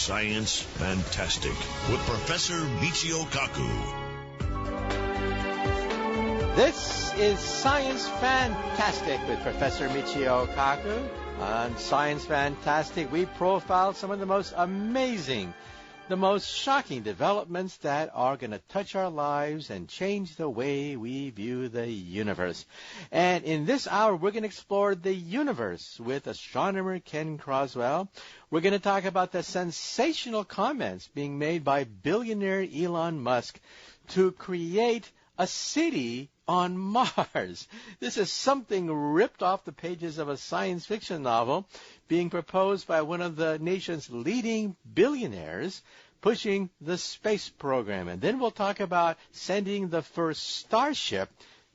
Science Fantastic with Professor Michio Kaku. This is Science Fantastic with Professor Michio Kaku. On Science Fantastic, we profile some of the most amazing, the most shocking developments that are going to touch our lives and change the way we view the universe. And in this hour, we're going to explore the universe with astronomer Ken Croswell. We're going to talk about the sensational comments being made by billionaire Elon Musk to create a city on Mars. This is something ripped off the pages of a science fiction novel being proposed by one of the nation's leading billionaires pushing the space program. And then we'll talk about sending the first starship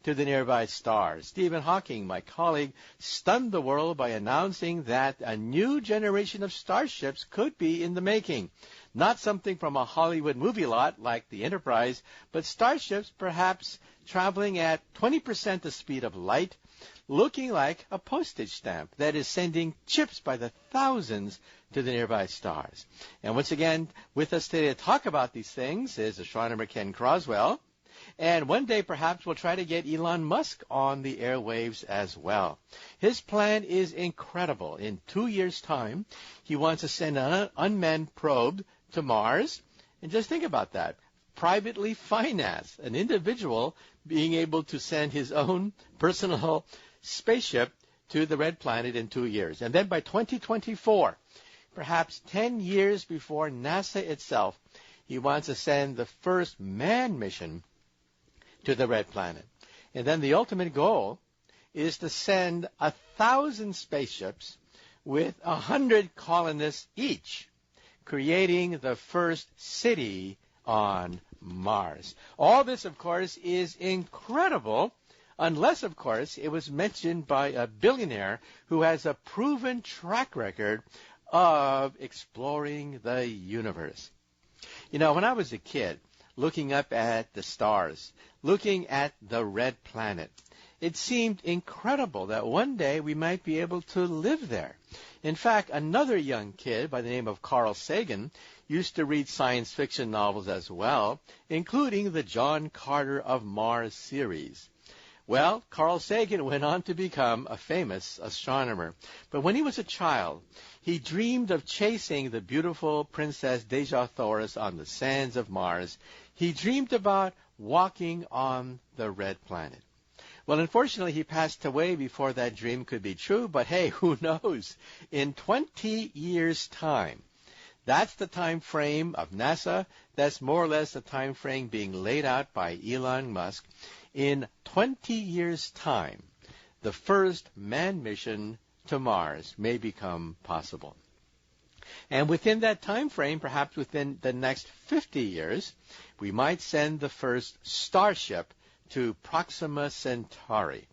to the nearby stars. Stephen Hawking, my colleague, stunned the world by announcing that a new generation of starships could be in the making. Not something from a Hollywood movie lot like the Enterprise, but starships perhaps traveling at 20% the speed of light, looking like a postage stamp that is sending chips by the thousands to the nearby stars. And once again, with us today to talk about these things is astronomer Ken Croswell. And one day, perhaps, we'll try to get Elon Musk on the airwaves as well. His plan is incredible. In 2 years' time, he wants to send an unmanned probe to Mars. And just think about that. Privately financed, an individual being able to send his own personal spaceship to the red planet in 2 years. And then by 2024, perhaps 10 years before NASA itself, he wants to send the first manned mission to the red planet. And then the ultimate goal is to send 1,000 spaceships with 100 colonists each, creating the first city on Mars. All this, of course, is incredible, unless, of course, it was mentioned by a billionaire who has a proven track record of exploring the universe. You know, when I was a kid, looking up at the stars, looking at the red planet, it seemed incredible that one day we might be able to live there. In fact, another young kid by the name of Carl Sagan used to read science fiction novels as well, including the John Carter of Mars series. Well, Carl Sagan went on to become a famous astronomer. But when he was a child, he dreamed of chasing the beautiful Princess Dejah Thoris on the sands of Mars. He dreamed about walking on the red planet. Well, unfortunately, he passed away before that dream could be true, but hey, who knows? In 20 years' time, that's the time frame of NASA. That's more or less the time frame being laid out by Elon Musk. In 20 years' time, the first manned mission to Mars may become possible. And within that time frame, perhaps within the next 50 years, we might send the first starship to Proxima Centauri.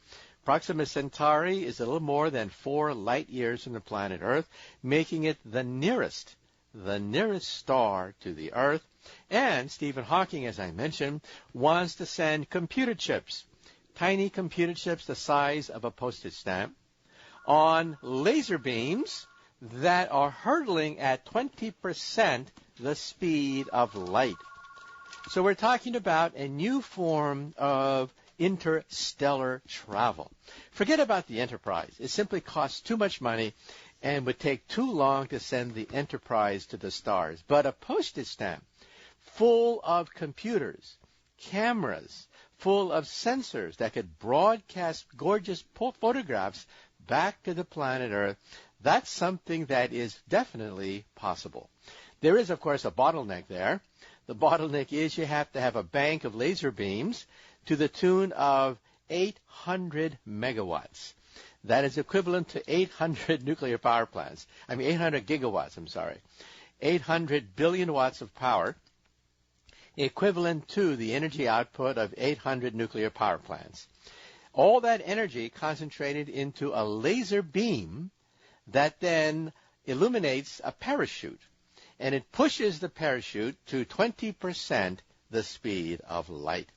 Proxima Centauri is a little more than 4 light years from the planet Earth, making it the nearest star to the Earth. And Stephen Hawking, as I mentioned, wants to send computer chips, tiny computer chips the size of a postage stamp, on laser beams that are hurtling at 20% the speed of light. So we're talking about a new form of interstellar travel. Forget about the Enterprise. It simply costs too much money and would take too long to send the Enterprise to the stars. But a postage stamp full of computers, cameras, full of sensors that could broadcast gorgeous photographs back to the planet Earth, that's something that is definitely possible. There is, of course, a bottleneck there. The bottleneck is you have to have a bank of laser beams to the tune of 800 megawatts. That is equivalent to 800 nuclear power plants. 800 gigawatts, 800 billion watts of power, equivalent to the energy output of 800 nuclear power plants. All that energy concentrated into a laser beam that then illuminates a parachute, and it pushes the parachute to 20% the speed of light.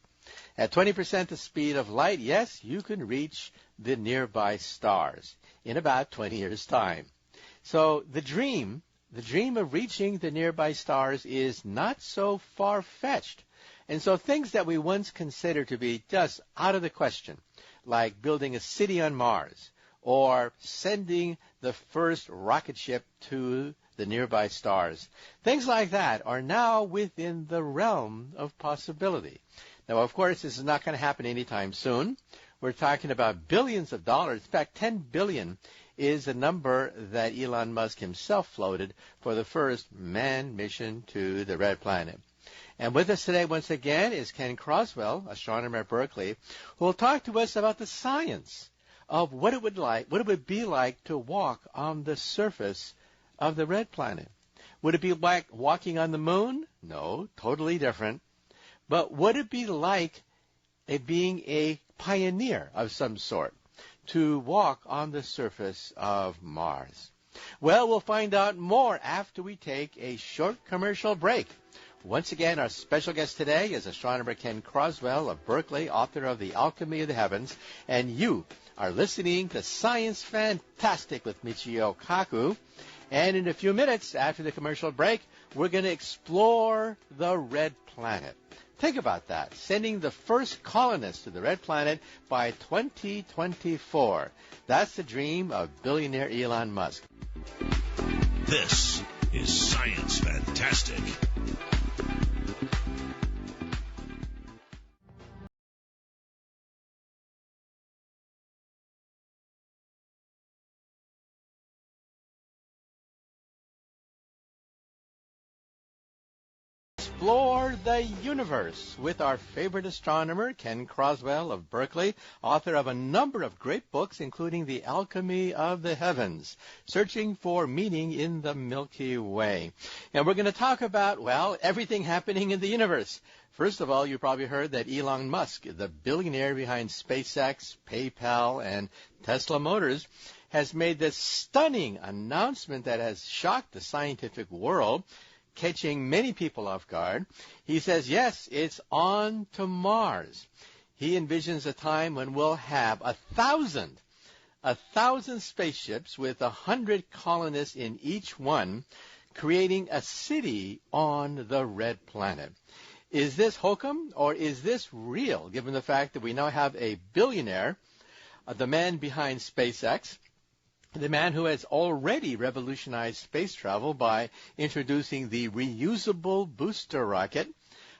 At 20% the speed of light, yes, you can reach the nearby stars in about 20 years' time. So the dream the dream of reaching the nearby stars is not so far-fetched. And so things that we once considered to be just out of the question, like building a city on Mars or sending the first rocket ship to the nearby stars, things like that are now within the realm of possibility. Now, of course, this is not going to happen anytime soon. We're talking about billions of dollars. In fact, 10 billion is the number that Elon Musk himself floated for the first manned mission to the red planet. And with us today, once again, is Ken Croswell, astronomer at Berkeley, who will talk to us about the science of what it would be like to walk on the surface of the red planet. Would it be like walking on the moon? No, totally different. But would it be like being a pioneer of some sort to walk on the surface of Mars? Well, we'll find out more after we take a short commercial break. Once again, our special guest today is astronomer Ken Croswell of Berkeley, author of The Alchemy of the Heavens, and you are listening to Science Fantastic with Michio Kaku. And in a few minutes after the commercial break, we're going to explore the red planet. Think about that, sending the first colonists to the red planet by 2024. That's the dream of billionaire Elon Musk. This is Science Fantastic. Explore the universe with our favorite astronomer, Ken Croswell of Berkeley, author of a number of great books, including The Alchemy of the Heavens, Searching for Meaning in the Milky Way. And we're going to talk about, well, everything happening in the universe. First of all, you probably heard that Elon Musk, the billionaire behind SpaceX, PayPal, and Tesla Motors, has made this stunning announcement that has shocked the scientific world, catching many people off guard. He says, yes, it's on to Mars. He envisions a time when we'll have 1,000 spaceships with 100 colonists in each one, creating a city on the red planet. Is this hokum or is this real, given the fact that we now have a billionaire, the man behind SpaceX, the man who has already revolutionized space travel by introducing the reusable booster rocket?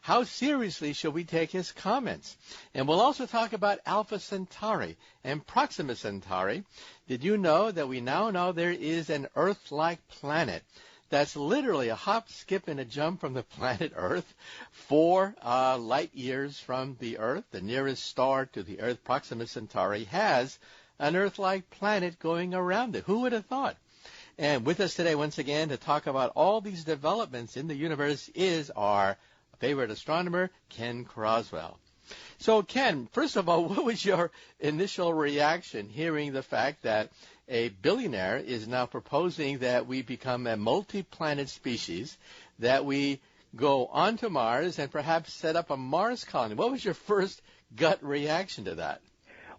How seriously should we take his comments? And we'll also talk about Alpha Centauri and Proxima Centauri. Did you know that we now know there is an Earth-like planet that's literally a hop, skip, and a jump from the planet Earth, 4 light years from the Earth? The nearest star to the Earth, Proxima Centauri, has an Earth-like planet going around it. Who would have thought? And with us today, once again, to talk about all these developments in the universe is our favorite astronomer, Ken Croswell. So, Ken, first of all, what was your initial reaction hearing the fact that a billionaire is now proposing that we become a multi-planet species, that we go onto Mars and perhaps set up a Mars colony? What was your first gut reaction to that?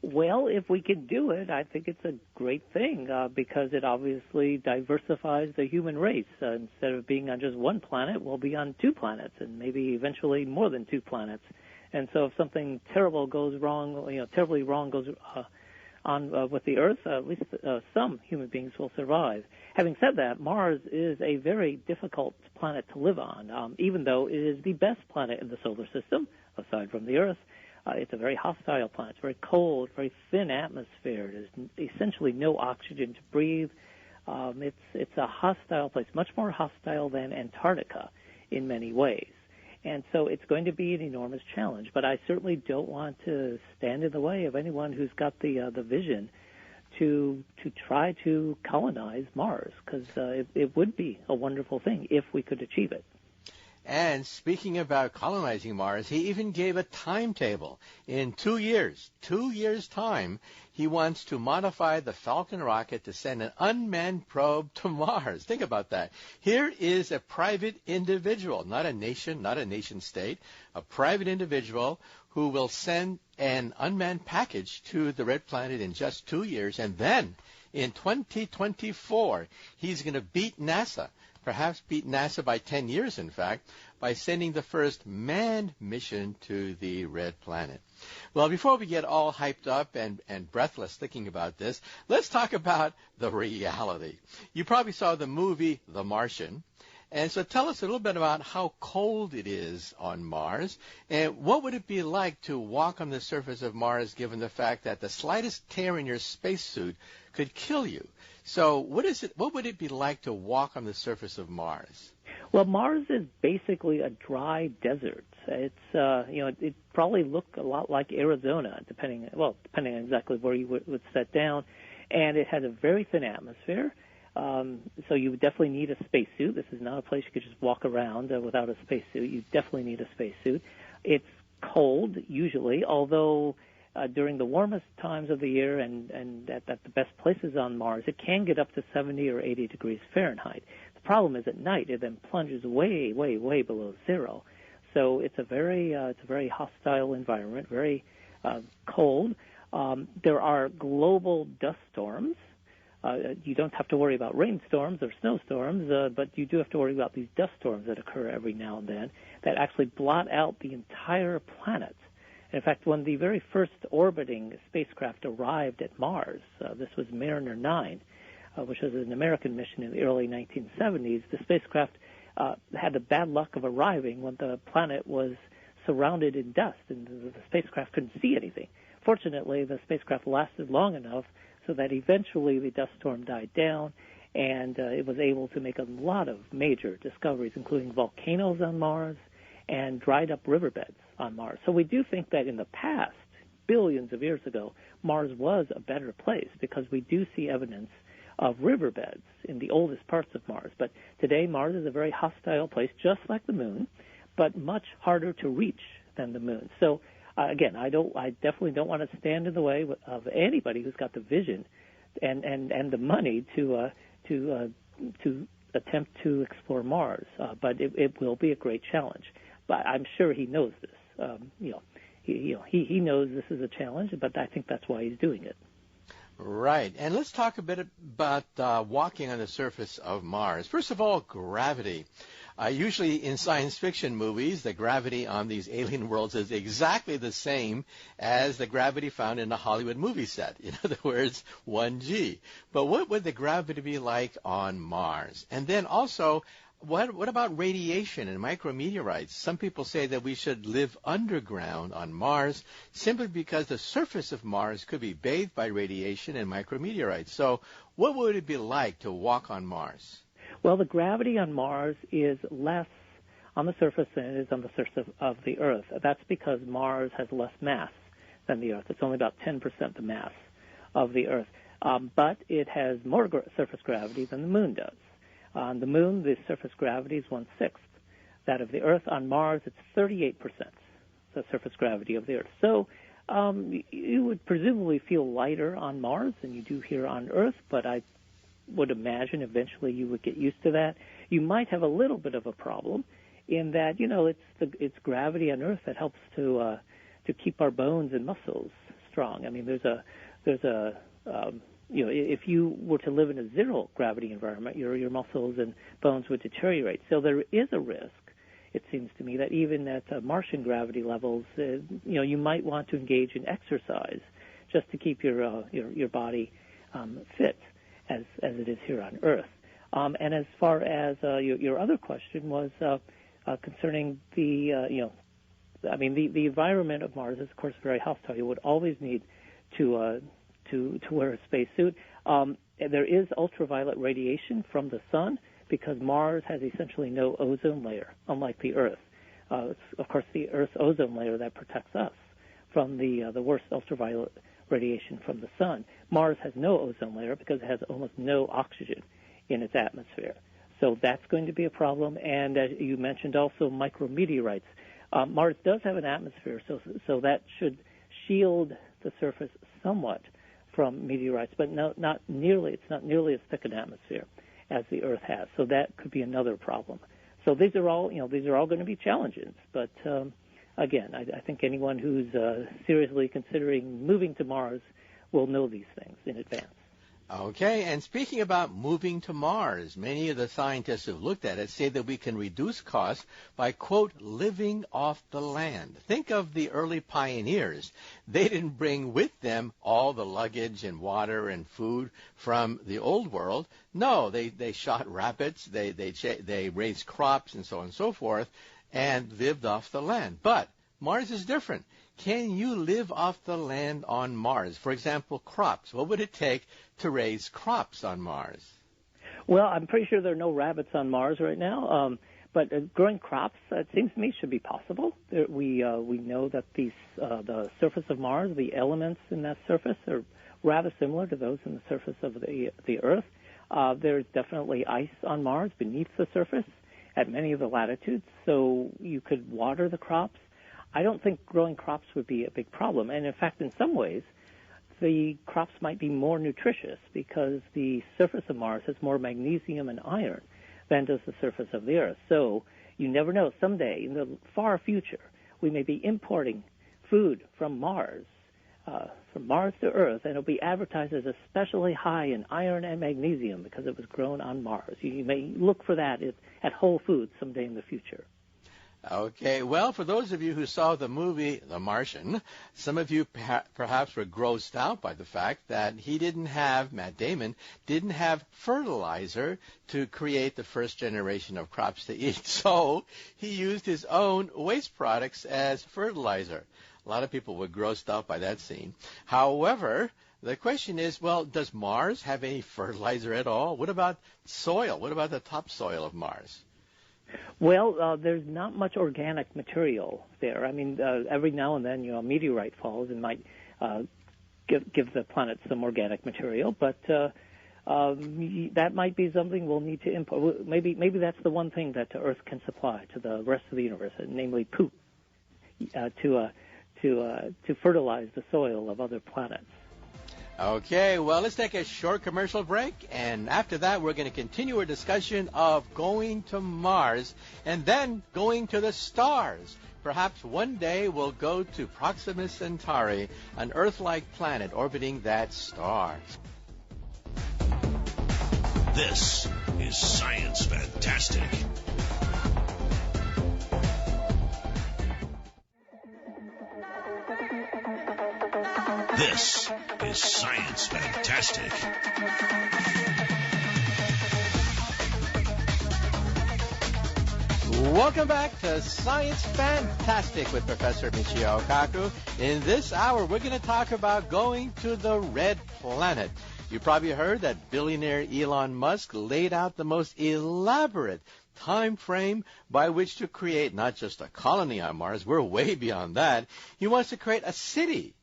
Well, if we could do it, I think it's a great thing because it obviously diversifies the human race. Instead of being on just one planet, we'll be on 2 planets and maybe eventually more than 2 planets. And so if something terrible goes wrong, terribly wrong goes on with the Earth, at least some human beings will survive. Having said that, Mars is a very difficult planet to live on, even though it is the best planet in the solar system, aside from the Earth. It's a very hostile planet. It's very cold, very thin atmosphere. There's essentially no oxygen to breathe. It's a hostile place, much more hostile than Antarctica in many ways. And so it's going to be an enormous challenge. But I certainly don't want to stand in the way of anyone who's got the vision to try to colonize Mars, because it would be a wonderful thing if we could achieve it. And speaking about colonizing Mars, he even gave a timetable. In 2 years' time, he wants to modify the Falcon rocket to send an unmanned probe to Mars. Think about that. Here is a private individual, not a nation state, a private individual who will send an unmanned package to the red planet in just 2 years. And then in 2024, he's going to beat NASA perhaps beat NASA by 10 years, in fact, by sending the first manned mission to the red planet. Well, before we get all hyped up and breathless thinking about this, let's talk about the reality. You probably saw the movie The Martian. And so tell us a little bit about how cold it is on Mars, and what would it be like to walk on the surface of Mars given the fact that the slightest tear in your spacesuit could kill you. So what would it be like to walk on the surface of Mars? Well, Mars is basically a dry desert. It's it probably look a lot like Arizona, depending on exactly where you would set down, and it has a very thin atmosphere. So you would definitely need a spacesuit. This is not a place you could just walk around without a spacesuit. You definitely need a spacesuit. It's cold usually, although during the warmest times of the year and at the best places on Mars, it can get up to 70 or 80 degrees Fahrenheit. The problem is at night it then plunges way, way, way below zero. So it's a very hostile environment, very cold. There are global dust storms. You don't have to worry about rainstorms or snowstorms, but you do have to worry about these dust storms that occur every now and then that actually blot out the entire planet. In fact, when the very first orbiting spacecraft arrived at Mars, this was Mariner 9, which was an American mission in the early 1970s, the spacecraft had the bad luck of arriving when the planet was surrounded in dust and the spacecraft couldn't see anything. Fortunately, the spacecraft lasted long enough so that eventually the dust storm died down, and it was able to make a lot of major discoveries, including volcanoes on Mars and dried up riverbeds on Mars. So we do think that in the past, billions of years ago, Mars was a better place because we do see evidence of riverbeds in the oldest parts of Mars. But today, Mars is a very hostile place, just like the Moon, but much harder to reach than the Moon. So again, I definitely don't want to stand in the way of anybody who's got the vision and the money to attempt to explore Mars. But it will be a great challenge. But I'm sure he knows this. He knows this is a challenge, but I think that's why he's doing it. Right. And let's talk a bit about walking on the surface of Mars. First of all, gravity. Usually in science fiction movies, the gravity on these alien worlds is exactly the same as the gravity found in a Hollywood movie set. In other words, 1G. But what would the gravity be like on Mars? And then also, what about radiation and micrometeorites? Some people say that we should live underground on Mars simply because the surface of Mars could be bathed by radiation and micrometeorites. So what would it be like to walk on Mars? Well, the gravity on Mars is less on the surface than it is on the surface of the Earth. That's because Mars has less mass than the Earth. It's only about 10% the mass of the Earth. But it has more surface gravity than the Moon does. On the Moon, the surface gravity is 1/6 that of the Earth. On Mars, it's 38% the surface gravity of the Earth. So you would presumably feel lighter on Mars than you do here on Earth, but I would imagine eventually you would get used to that. You might have a little bit of a problem in that, it's gravity on Earth that helps to keep our bones and muscles strong. I mean, if you were to live in a zero gravity environment, your muscles and bones would deteriorate. So there is a risk, it seems to me, that even at Martian gravity levels, you might want to engage in exercise just to keep your body fit as it is here on Earth. And as far as your other question was concerning the environment of Mars is, of course, very hostile. You would always need to wear a spacesuit. There is ultraviolet radiation from the sun because Mars has essentially no ozone layer, unlike the Earth. It's, of course, the Earth's ozone layer that protects us from the worst ultraviolet radiation from the sun. Mars has no ozone layer because it has almost no oxygen in its atmosphere. So that's going to be a problem. And as you mentioned also micrometeorites. Mars does have an atmosphere, so that should shield the surface somewhat from meteorites, but not nearly. It's not nearly as thick an atmosphere as the Earth has. So that could be another problem. So these are all going to be challenges. But again, I think anyone who's seriously considering moving to Mars will know these things in advance. Okay, and speaking about moving to Mars, many of the scientists who've looked at it say that we can reduce costs by, quote, living off the land. Think of the early pioneers. They didn't bring with them all the luggage and water and food from the old world. No, they shot rabbits, they raised crops and so on and so forth, and lived off the land. But Mars is different. Can you live off the land on Mars? For example, crops. What would it take to raise crops on Mars? Well, I'm pretty sure there are no rabbits on Mars right now, but growing crops, it seems to me, should be possible. We know that the surface of Mars, the elements in that surface are rather similar to those in the surface of the Earth. There's definitely ice on Mars beneath the surface at many of the latitudes, so you could water the crops. I don't think growing crops would be a big problem. And in fact, in some ways, the crops might be more nutritious because the surface of Mars has more magnesium and iron than does the surface of the Earth. So you never know. Someday, in the far future, we may be importing food from Mars to Earth, and it'll be advertised as especially high in iron and magnesium because it was grown on Mars. You may look for that at Whole Foods someday in the future. Okay, well, for those of you who saw the movie The Martian, some of you perhaps were grossed out by the fact that Matt Damon didn't have fertilizer to create the first generation of crops to eat. So he used his own waste products as fertilizer. A lot of people were grossed out by that scene. However, the question is, well, does Mars have any fertilizer at all? What about soil? What about the topsoil of Mars? Well, there's not much organic material there. I mean, every now and then, a meteorite falls and might give the planet some organic material, but that might be something we'll need to import. Maybe that's the one thing that Earth can supply to the rest of the universe, namely poop, to fertilize the soil of other planets. Okay, well, let's take a short commercial break, and after that, we're going to continue our discussion of going to Mars and then going to the stars. Perhaps one day we'll go to Proxima Centauri, an Earth-like planet orbiting that star. This is Science Fantastic. This is Science Fantastic. Welcome back to Science Fantastic with Professor Michio Kaku. In this hour, we're going to talk about going to the red planet. You probably heard that billionaire Elon Musk laid out the most elaborate time frame by which to create not just a colony on Mars. We're way beyond that. He wants to create a city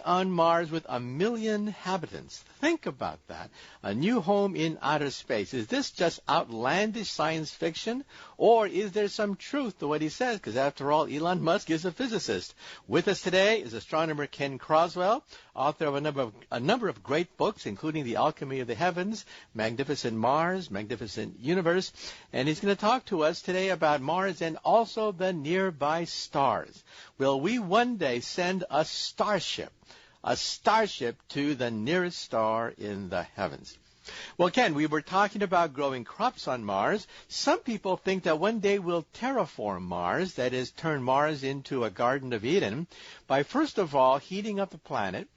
on Mars with 1 million inhabitants. Think about that. A new home in outer space. Is this just outlandish science fiction, or is there some truth to what he says? Because after all, Elon Musk is a physicist. With us today is astronomer Ken Croswell, author of a number of great books, including The Alchemy of the Heavens, Magnificent Mars, Magnificent Universe, and he's going to talk to us today about Mars and also the nearby stars. Will we one day send a starship to the nearest star in the heavens? Well, Ken, we were talking about growing crops on Mars. Some people think that one day we'll terraform Mars, that is, turn Mars into a Garden of Eden, by first of all heating up the planet,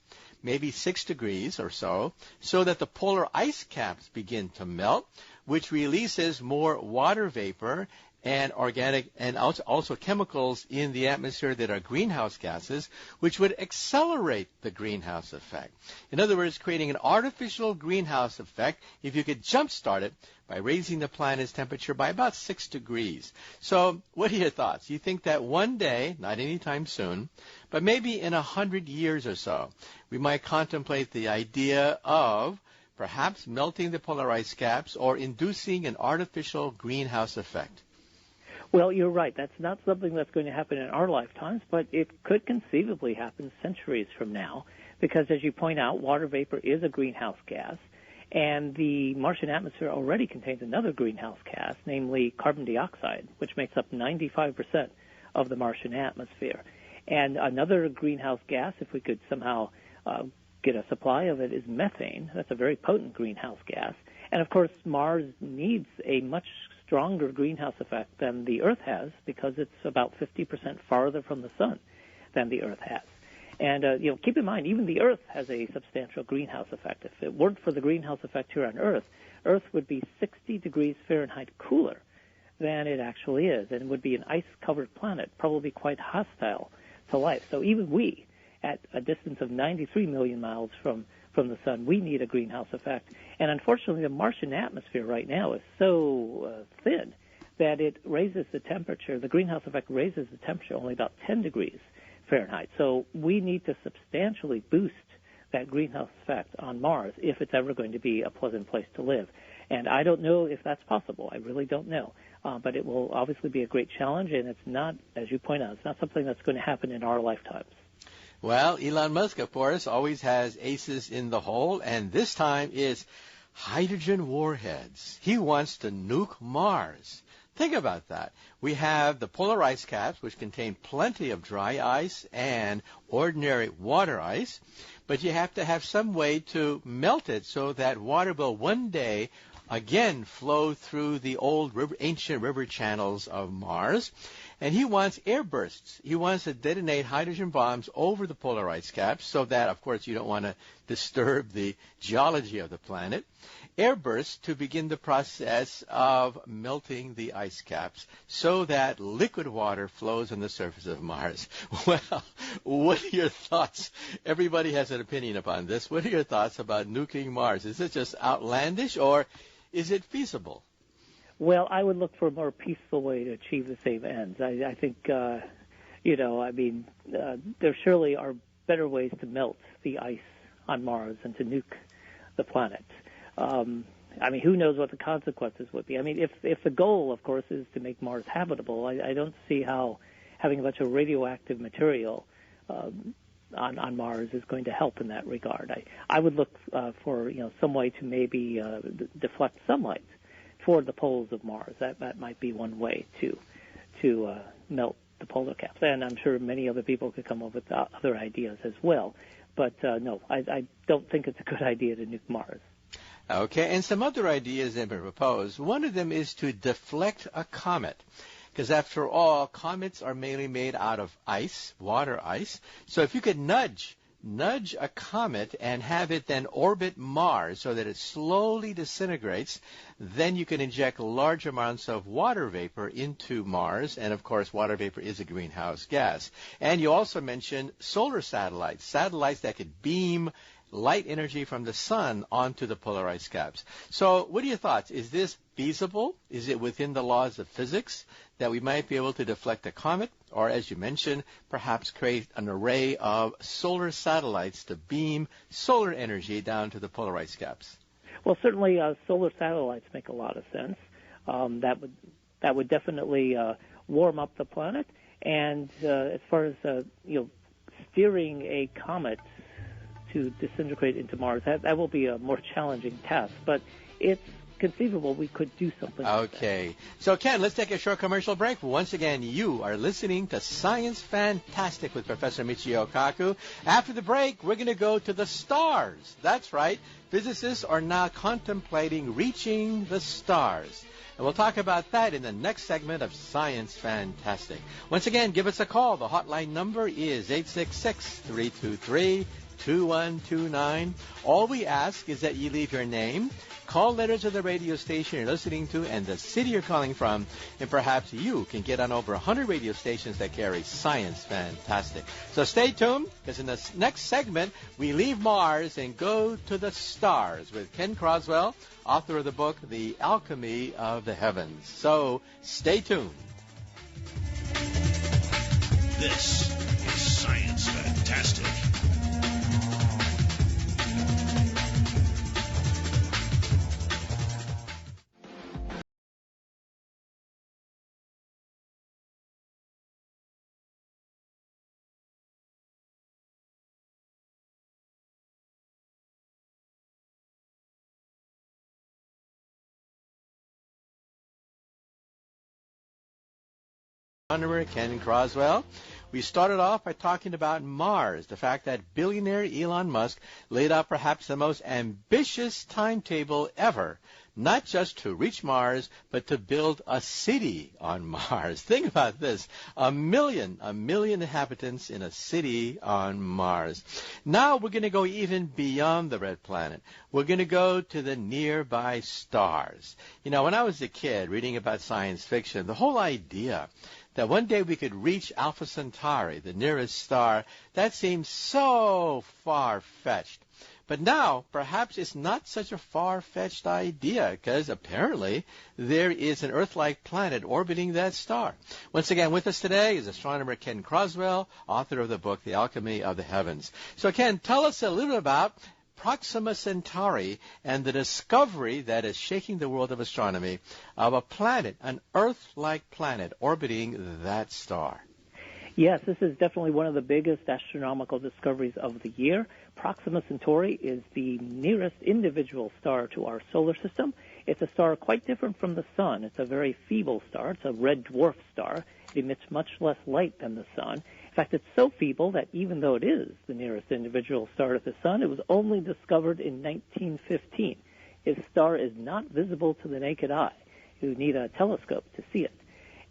maybe 6 degrees or so that the polar ice caps begin to melt, which releases more water vapor and organic and also chemicals in the atmosphere that are greenhouse gases, which would accelerate the greenhouse effect. In other words, creating an artificial greenhouse effect if you could jumpstart it by raising the planet's temperature by about 6 degrees. So what are your thoughts? You think that one day, not anytime soon, but maybe in 100 years or so, we might contemplate the idea of perhaps melting the polar ice caps or inducing an artificial greenhouse effect? Well, you're right. That's not something that's going to happen in our lifetimes, but it could conceivably happen centuries from now because, as you point out, water vapor is a greenhouse gas, and the Martian atmosphere already contains another greenhouse gas, namely carbon dioxide, which makes up 95% of the Martian atmosphere. And another greenhouse gas, if we could somehow get a supply of it is methane. That's a very potent greenhouse gas. And, of course, Mars needs a much stronger greenhouse effect than the Earth has because it's about 50% farther from the sun than the Earth has. And, keep in mind, even the Earth has a substantial greenhouse effect. If it weren't for the greenhouse effect here on Earth, Earth would be 60 degrees Fahrenheit cooler than it actually is, and would be an ice-covered planet, probably quite hostile to life. So even we, at a distance of 93 million miles from the sun, we need a greenhouse effect. And unfortunately, the Martian atmosphere right now is so thin that it raises the temperature. The greenhouse effect raises the temperature only about 10 degrees Fahrenheit. So we need to substantially boost that greenhouse effect on Mars if it's ever going to be a pleasant place to live. And I don't know if that's possible. I really don't know. But it will obviously be a great challenge, and it's not, as you point out, it's not something that's going to happen in our lifetimes. Well, Elon Musk, of course, always has aces in the hole, and this time is hydrogen warheads. He wants to nuke Mars. Think about that. We have the polar ice caps, which contain plenty of dry ice and ordinary water ice, but you have to have some way to melt it so that water will one day again flow through the old ancient river channels of Mars. And he wants air bursts. He wants to detonate hydrogen bombs over the polar ice caps so that, of course, you don't want to disturb the geology of the planet. Air bursts to begin the process of melting the ice caps so that liquid water flows on the surface of Mars. Well, what are your thoughts? Everybody has an opinion upon this. What are your thoughts about nuking Mars? Is it just outlandish, or is it feasible? Well, I would look for a more peaceful way to achieve the same ends. I think, there surely are better ways to melt the ice on Mars than to nuke the planet. Who knows what the consequences would be? I mean, if the goal, of course, is to make Mars habitable, I don't see how having a bunch of radioactive material on Mars is going to help in that regard. I would look for some way to maybe deflect sunlight toward the poles of Mars. That might be one way to melt the polar caps. And I'm sure many other people could come up with other ideas as well. But no, I don't think it's a good idea to nuke Mars. Okay, and some other ideas have been proposed. One of them is to deflect a comet. Because after all, comets are mainly made out of ice, water ice. So if you could nudge a comet and have it then orbit Mars so that it slowly disintegrates, then you can inject large amounts of water vapor into Mars. And, of course, water vapor is a greenhouse gas. And you also mentioned solar satellites that could beam light energy from the sun onto the polar ice caps. So what are your thoughts? Is this feasible? Is it within the laws of physics that we might be able to deflect a comet? Or, as you mentioned, perhaps create an array of solar satellites to beam solar energy down to the polar ice caps? Well, certainly solar satellites make a lot of sense. That would definitely warm up the planet. And as far as steering a comet to disintegrate into Mars, that will be a more challenging task. But it's conceivable we could do something like that. Okay. So, Ken, let's take a short commercial break. Once again, you are listening to Science Fantastic with Professor Michio Kaku. After the break, we're going to go to the stars. That's right. Physicists are now contemplating reaching the stars. And we'll talk about that in the next segment of Science Fantastic. Once again, give us a call. The hotline number is 866-323-2129. All we ask is that you leave your name, call letters of the radio station you're listening to, and the city you're calling from, and perhaps you can get on over 100 radio stations that carry Science Fantastic. So stay tuned, because in the next segment, we leave Mars and go to the stars with Ken Croswell, author of the book, The Alchemy of the Heavens. So stay tuned. This is Science Fantastic. Ken Croswell. We started off by talking about Mars, the fact that billionaire Elon Musk laid out perhaps the most ambitious timetable ever, not just to reach Mars, but to build a city on Mars. Think about this, a million inhabitants in a city on Mars. Now we're going to go even beyond the red planet. We're going to go to the nearby stars. You know, when I was a kid reading about science fiction, the whole idea that one day we could reach Alpha Centauri, the nearest star, that seemed so far-fetched. But now, perhaps it's not such a far-fetched idea, because apparently there is an Earth-like planet orbiting that star. Once again, with us today is astronomer Ken Croswell, author of the book, The Alchemy of the Heavens. So, Ken, tell us a little about Proxima Centauri and the discovery that is shaking the world of astronomy of a planet, an Earth-like planet orbiting that star. Yes, this is definitely one of the biggest astronomical discoveries of the year. Proxima Centauri is the nearest individual star to our solar system. It's a star quite different from the Sun. It's a very feeble star. It's a red dwarf star. It emits much less light than the Sun. In fact, it's so feeble that even though it is the nearest individual star to the Sun, it was only discovered in 1915. Its star is not visible to the naked eye. You need a telescope to see it.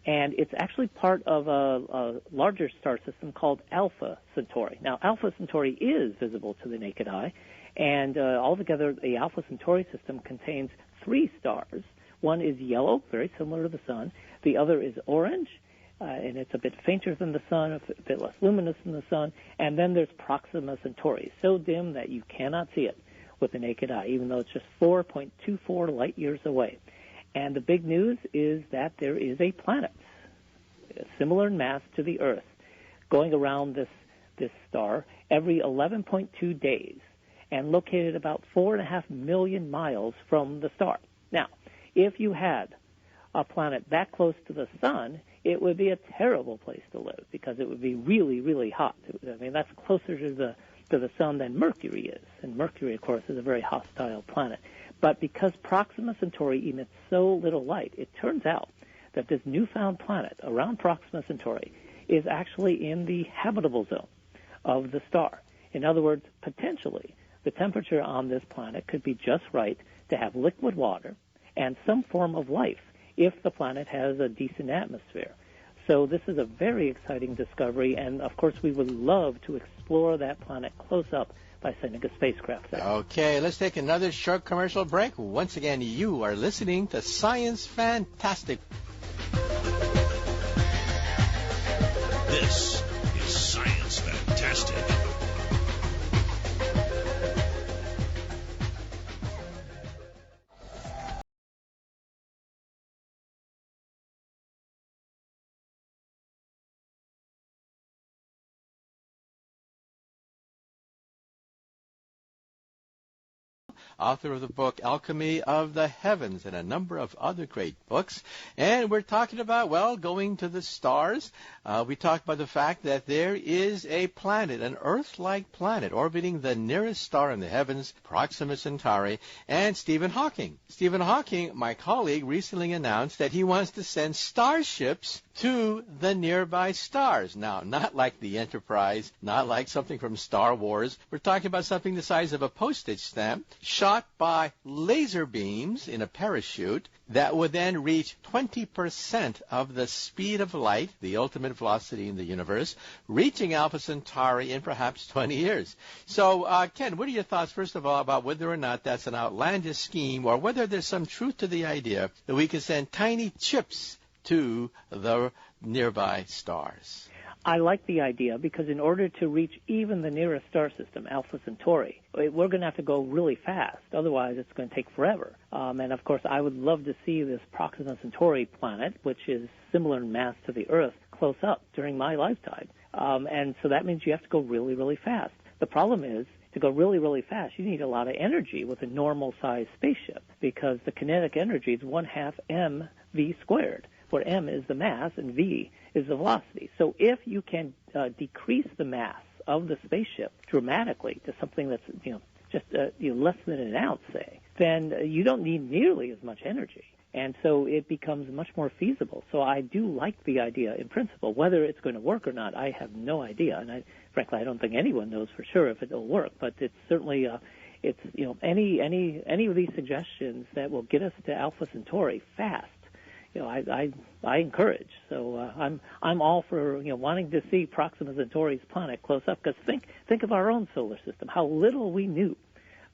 And it's actually part of a larger star system called Alpha Centauri. Now, Alpha Centauri is visible to the naked eye, and altogether the Alpha Centauri system contains 3 stars. One is yellow, very similar to the Sun. The other is orange, and it's a bit fainter than the Sun, a bit less luminous than the Sun. And then there's Proxima Centauri, so dim that you cannot see it with the naked eye, even though it's just 4.24 light years away. And the big news is that there is a planet, similar in mass to the Earth, going around this star every 11.2 days and located about 4.5 million miles from the star. Now, if you had a planet that close to the Sun, it would be a terrible place to live because it would be really, really hot. I mean, that's closer to the Sun than Mercury is. And Mercury, of course, is a very hostile planet. But because Proxima Centauri emits so little light, it turns out that this newfound planet around Proxima Centauri is actually in the habitable zone of the star. In other words, potentially, the temperature on this planet could be just right to have liquid water and some form of life if the planet has a decent atmosphere. So this is a very exciting discovery, and of course we would love to explore that planet close up by sending a spacecraft there. Okay, let's take another short commercial break. Once again, you are listening to Science Fantastic. This is Science Fantastic. Author of the book Alchemy of the Heavens and a number of other great books. And we're talking about, well, going to the stars. We talked about the fact that there is a planet, an Earth-like planet, orbiting the nearest star in the heavens, Proxima Centauri, and Stephen Hawking. Stephen Hawking, my colleague, recently announced that he wants to send starships to the nearby stars. Now, not like the Enterprise, not like something from Star Wars. We're talking about something the size of a postage stamp, shot by laser beams in a parachute that would then reach 20% of the speed of light, the ultimate velocity in the universe, reaching Alpha Centauri in perhaps 20 years. So, Ken, what are your thoughts, first of all, about whether or not that's an outlandish scheme or whether there's some truth to the idea that we can send tiny chips to the nearby stars? I like the idea because in order to reach even the nearest star system, Alpha Centauri, we're going to have to go really fast. Otherwise, it's going to take forever. And, of course, I would love to see this Proxima Centauri planet, which is similar in mass to the Earth, close up during my lifetime. And so that means you have to go really, really fast. The problem is, to go really, really fast, you need a lot of energy with a normal-sized spaceship because the kinetic energy is 1/2 mv squared, where m is the mass and v is the velocity. So if you can decrease the mass of the spaceship dramatically to something that's just less than an ounce, say, then you don't need nearly as much energy. And so it becomes much more feasible. So I do like the idea in principle. Whether it's going to work or not, I have no idea. And frankly, I don't think anyone knows for sure if it'll work. But it's certainly, any of these suggestions that will get us to Alpha Centauri fast, I encourage. So I'm all for wanting to see Proxima Centauri's planet close up. Because think of our own solar system. How little we knew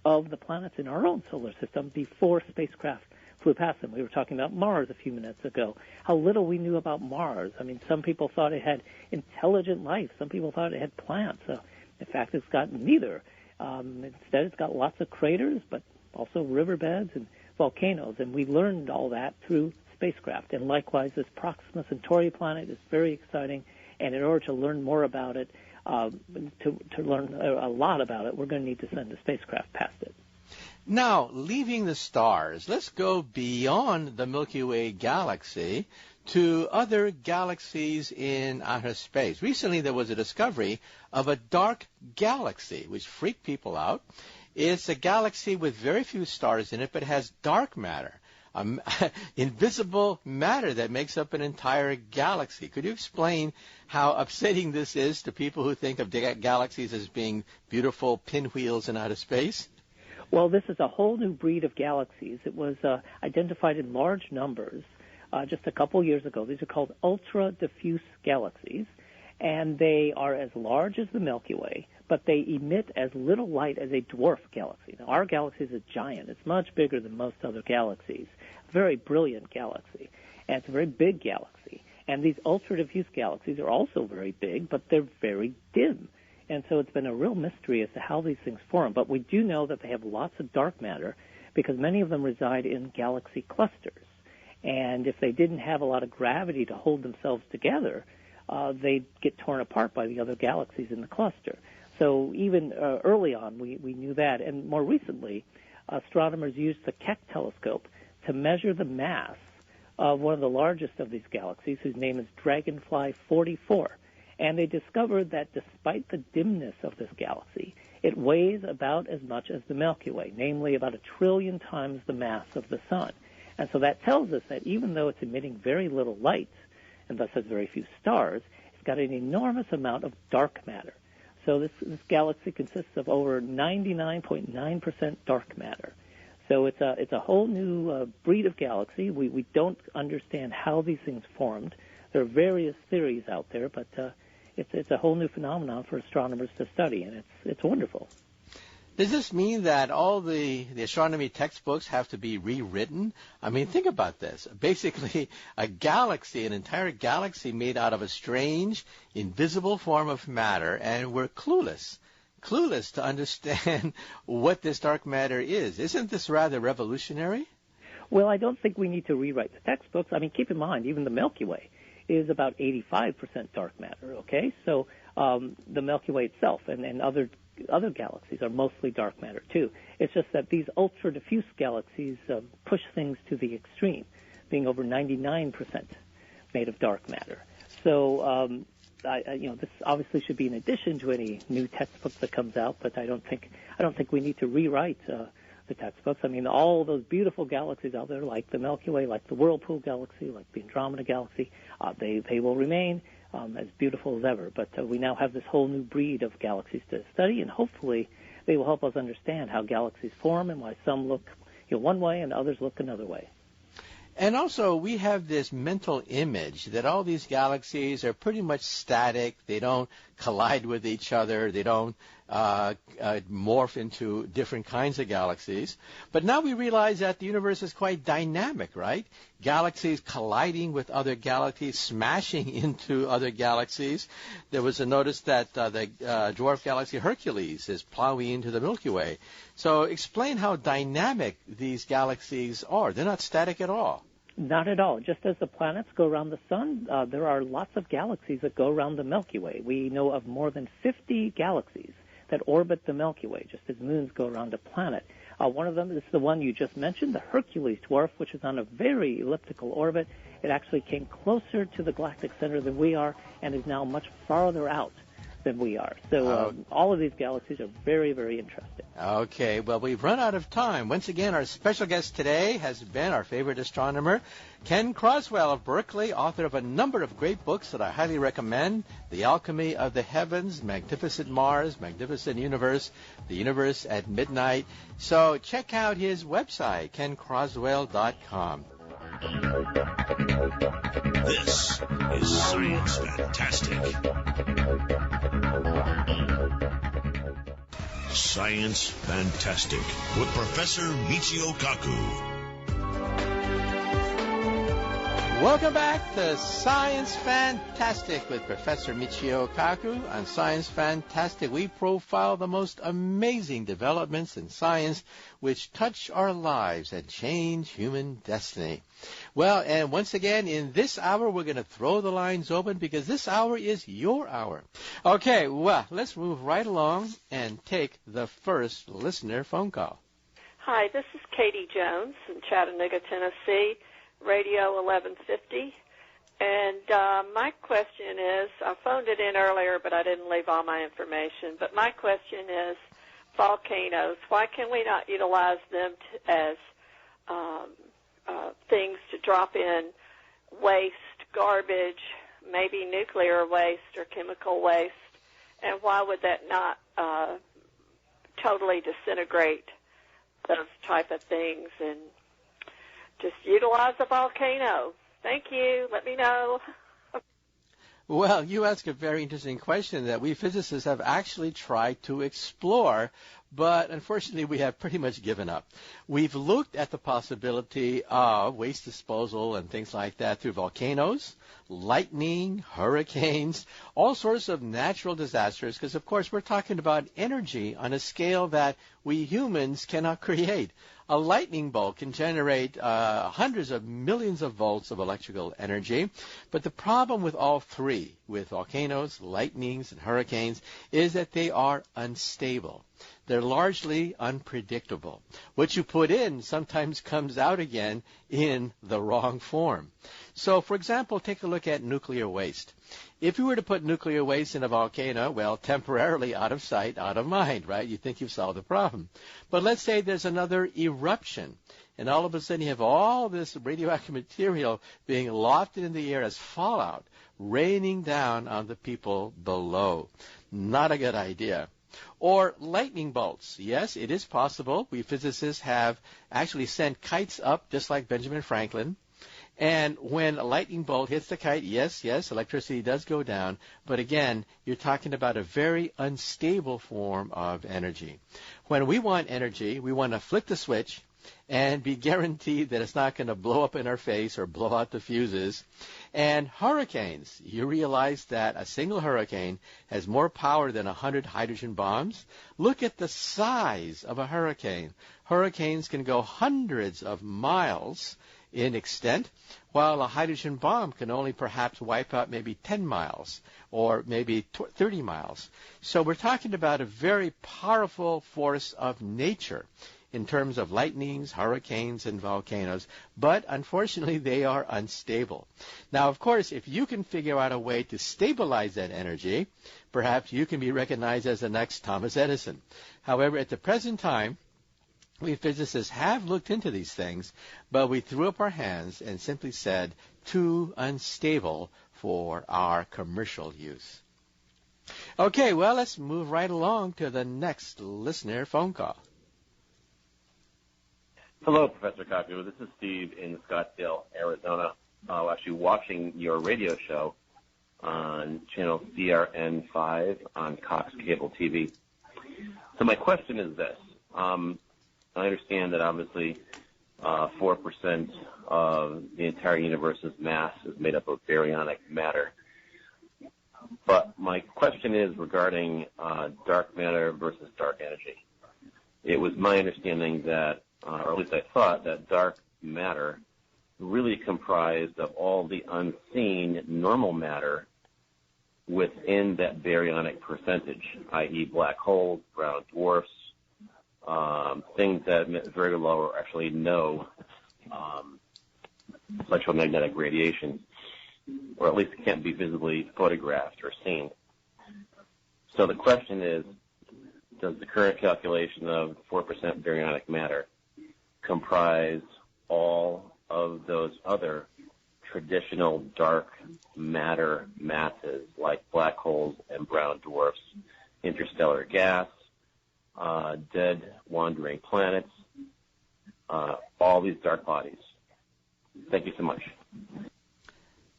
of the planets in our own solar system before spacecraft flew past them. We were talking about Mars a few minutes ago. How little we knew about Mars. I mean, some people thought it had intelligent life. Some people thought it had plants. In fact, it's got neither. Instead, it's got lots of craters, but also riverbeds and volcanoes. And we learned all that through spacecraft. And likewise, this Proxima Centauri planet is very exciting. And in order to learn more about it, to learn a lot about it, we're going to need to send a spacecraft past it. Now, leaving the stars, let's go beyond the Milky Way galaxy to other galaxies in outer space. Recently, there was a discovery of a dark galaxy, which freaked people out. It's a galaxy with very few stars in it, but has dark matter, invisible matter that makes up an entire galaxy. Could you explain how upsetting this is to people who think of galaxies as being beautiful pinwheels in outer space? Well, this is a whole new breed of galaxies. It was identified in large numbers just a couple years ago. These are called ultra-diffuse galaxies, and they are as large as the Milky Way, but they emit as little light as a dwarf galaxy. Now, our galaxy is a giant. It's much bigger than most other galaxies. A very brilliant galaxy, and it's a very big galaxy. And these ultra-diffuse galaxies are also very big, but they're very dim. And so it's been a real mystery as to how these things form. But we do know that they have lots of dark matter because many of them reside in galaxy clusters. And if they didn't have a lot of gravity to hold themselves together, they'd get torn apart by the other galaxies in the cluster. So even early on, we knew that. And more recently, astronomers used the Keck telescope to measure the mass of one of the largest of these galaxies, whose name is Dragonfly 44. And they discovered that despite the dimness of this galaxy, it weighs about as much as the Milky Way, namely about 1 trillion times the mass of the Sun. And so that tells us that even though it's emitting very little light, and thus has very few stars, it's got an enormous amount of dark matter. So this galaxy consists of over 99.9% dark matter. So it's a whole new breed of galaxy. We don't understand how these things formed. There are various theories out there, but it's a whole new phenomenon for astronomers to study, and it's wonderful. Does this mean that all the astronomy textbooks have to be rewritten? I mean, think about this. Basically, a galaxy, an entire galaxy made out of a strange, invisible form of matter, and we're clueless to understand what this dark matter is. Isn't this rather revolutionary? Well, I don't think we need to rewrite the textbooks. I mean, keep in mind, even the Milky Way is about 85% dark matter, okay? So the Milky Way itself and other galaxies are mostly dark matter, too. It's just that these ultra-diffuse galaxies push things to the extreme, being over 99% made of dark matter. So, this obviously should be in addition to any new textbook that comes out, but I don't think we need to rewrite the textbooks. I mean, all those beautiful galaxies out there, like the Milky Way, like the Whirlpool Galaxy, like the Andromeda Galaxy, they will remain as beautiful as ever. But we now have this whole new breed of galaxies to study, and hopefully they will help us understand how galaxies form and why some look one way and others look another way. And also, we have this mental image that all these galaxies are pretty much static. They don't collide with each other. They don't morph into different kinds of galaxies. But now we realize that the universe is quite dynamic, right? Galaxies colliding with other galaxies, smashing into other galaxies. There was a notice that the dwarf galaxy Hercules is plowing into the Milky Way. So explain how dynamic these galaxies are. They're not static at all. Not at all. Just as the planets go around the sun, there are lots of galaxies that go around the Milky Way. We know of more than 50 galaxies that orbit the Milky Way, just as moons go around a planet. One of them is the one you just mentioned, the Hercules dwarf, which is on a very elliptical orbit. It actually came closer to the galactic center than we are and is now much farther out than we are. So all of these galaxies are very, very interesting. Okay, well, we've run out of time. Once again, our special guest today has been our favorite astronomer, Ken Croswell of Berkeley, author of a number of great books that I highly recommend: The Alchemy of the Heavens, Magnificent Mars, Magnificent Universe, The Universe at Midnight. So check out his website, kencroswell.com. This is Science Fantastic. Science Fantastic with Professor Michio Kaku. Welcome back to Science Fantastic with Professor Michio Kaku. On Science Fantastic, we profile the most amazing developments in science which touch our lives and change human destiny. Well, and once again, in this hour, we're going to throw the lines open because this hour is your hour. Okay, well, let's move right along and take the first listener phone call. Hi, this is Katie Jones in Chattanooga, Tennessee. Radio 1150, and my question is, I phoned it in earlier, but I didn't leave all my information, but my question is, volcanoes, why can we not utilize them as things to drop in waste, garbage, maybe nuclear waste or chemical waste, and why would that not totally disintegrate those type of things and just utilize a volcano? Thank you. Let me know. Well, you ask a very interesting question that we physicists have actually tried to explore, but unfortunately we have pretty much given up. We've looked at the possibility of waste disposal and things like that through volcanoes, lightning, hurricanes, all sorts of natural disasters, because of course we're talking about energy on a scale that we humans cannot create. A lightning bolt can generate hundreds of millions of volts of electrical energy. But the problem with all three, with volcanoes, lightnings, and hurricanes, is that they are unstable. They're largely unpredictable. What you put in sometimes comes out again in the wrong form. So, for example, take a look at nuclear waste. If you were to put nuclear waste in a volcano, well, temporarily out of sight, out of mind, right? You think you've solved the problem. But let's say there's another eruption, and all of a sudden you have all this radioactive material being lofted in the air as fallout, raining down on the people below. Not a good idea. Or lightning bolts. Yes, it is possible. We physicists have actually sent kites up, just like Benjamin Franklin. And when a lightning bolt hits the kite, yes, electricity does go down. But again, you're talking about a very unstable form of energy. When we want energy, we want to flick the switch and be guaranteed that it's not going to blow up in our face or blow out the fuses. And hurricanes, you realize that a single hurricane has more power than 100 hydrogen bombs. Look at the size of a hurricane. Hurricanes can go hundreds of miles in extent, while a hydrogen bomb can only perhaps wipe out maybe 10 miles or maybe 30 miles. So we're talking about a very powerful force of nature in terms of lightnings, hurricanes, and volcanoes, but unfortunately they are unstable. Now, of course, if you can figure out a way to stabilize that energy, perhaps you can be recognized as the next Thomas Edison. However, at the present time, we physicists have looked into these things, but we threw up our hands and simply said, too unstable for our commercial use. Okay, well, let's move right along to the next listener phone call. Hello, Professor Kaku. This is Steve in Scottsdale, Arizona. Actually watching your radio show on channel CRN5 on Cox Cable TV. So my question is this. I understand that obviously 4% of the entire universe's mass is made up of baryonic matter. But my question is regarding dark matter versus dark energy. It was my understanding that, or at least I thought, that dark matter really comprised of all the unseen normal matter within that baryonic percentage, i.e. black holes, brown dwarfs, things that emit very low or actually no electromagnetic radiation, or at least can't be visibly photographed or seen. So the question is, does the current calculation of 4% baryonic matter comprise all of those other traditional dark matter masses like black holes and brown dwarfs, interstellar gas, dead wandering planets, all these dark bodies? Thank you so much.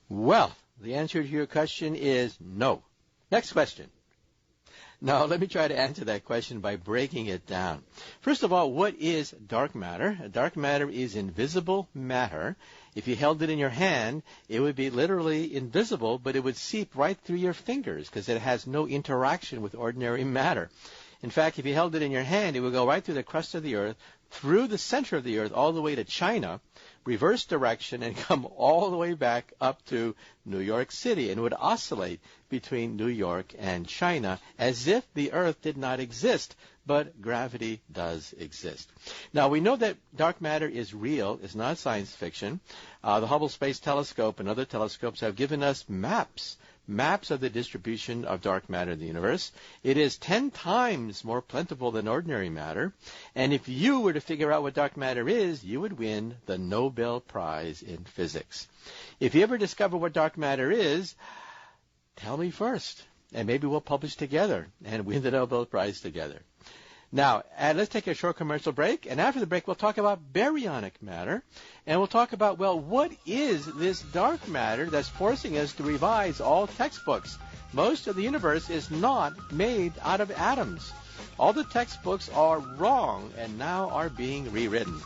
Well, the answer to your question is no. Next question. Now, let me try to answer that question by breaking it down. First of all, what is dark matter? Dark matter is invisible matter. If you held it in your hand, it would be literally invisible, but it would seep right through your fingers because it has no interaction with ordinary matter. In fact, if you held it in your hand, it would go right through the crust of the earth, through the center of the earth, all the way to China, reverse direction, and come all the way back up to New York City, and would oscillate between New York and China as if the earth did not exist, but gravity does exist. Now, we know that dark matter is real. It's not science fiction. The Hubble Space Telescope and other telescopes have given us maps of the distribution of dark matter in the universe. It is 10 times more plentiful than ordinary matter. And if you were to figure out what dark matter is, you would win the Nobel Prize in Physics. If you ever discover what dark matter is, tell me first. And maybe we'll publish together and win the Nobel Prize together. Now, let's take a short commercial break, and after the break, we'll talk about baryonic matter, and we'll talk about, well, what is this dark matter that's forcing us to revise all textbooks? Most of the universe is not made out of atoms. All the textbooks are wrong and now are being rewritten.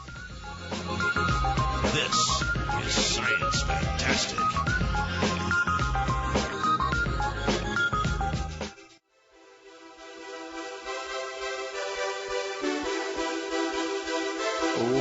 This is Science Fantastic.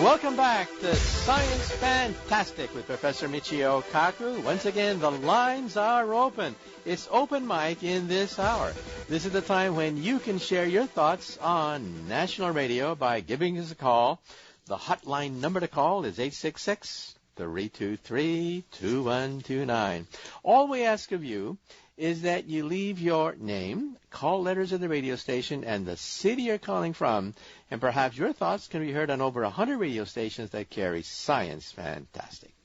Welcome back to Science Fantastic with Professor Michio Kaku. Once again, the lines are open. It's open mic in this hour. This is the time when you can share your thoughts on national radio by giving us a call. The hotline number to call is 866-323-2129. All we ask of you is that you leave your name, call letters of the radio station, and the city you're calling from, and perhaps your thoughts can be heard on over 100 radio stations that carry Science Fantastic.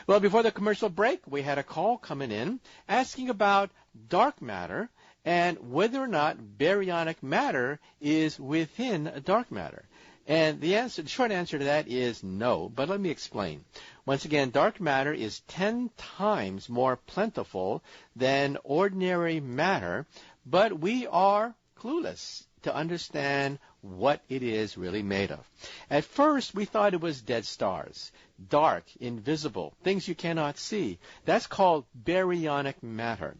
Well, before the commercial break, we had a call coming in asking about dark matter and whether or not baryonic matter is within dark matter. And the short answer to that is no, but let me explain. Once again, dark matter is 10 times more plentiful than ordinary matter, but we are clueless to understand what it is really made of. At first, we thought it was dead stars, dark, invisible, things you cannot see. That's called baryonic matter.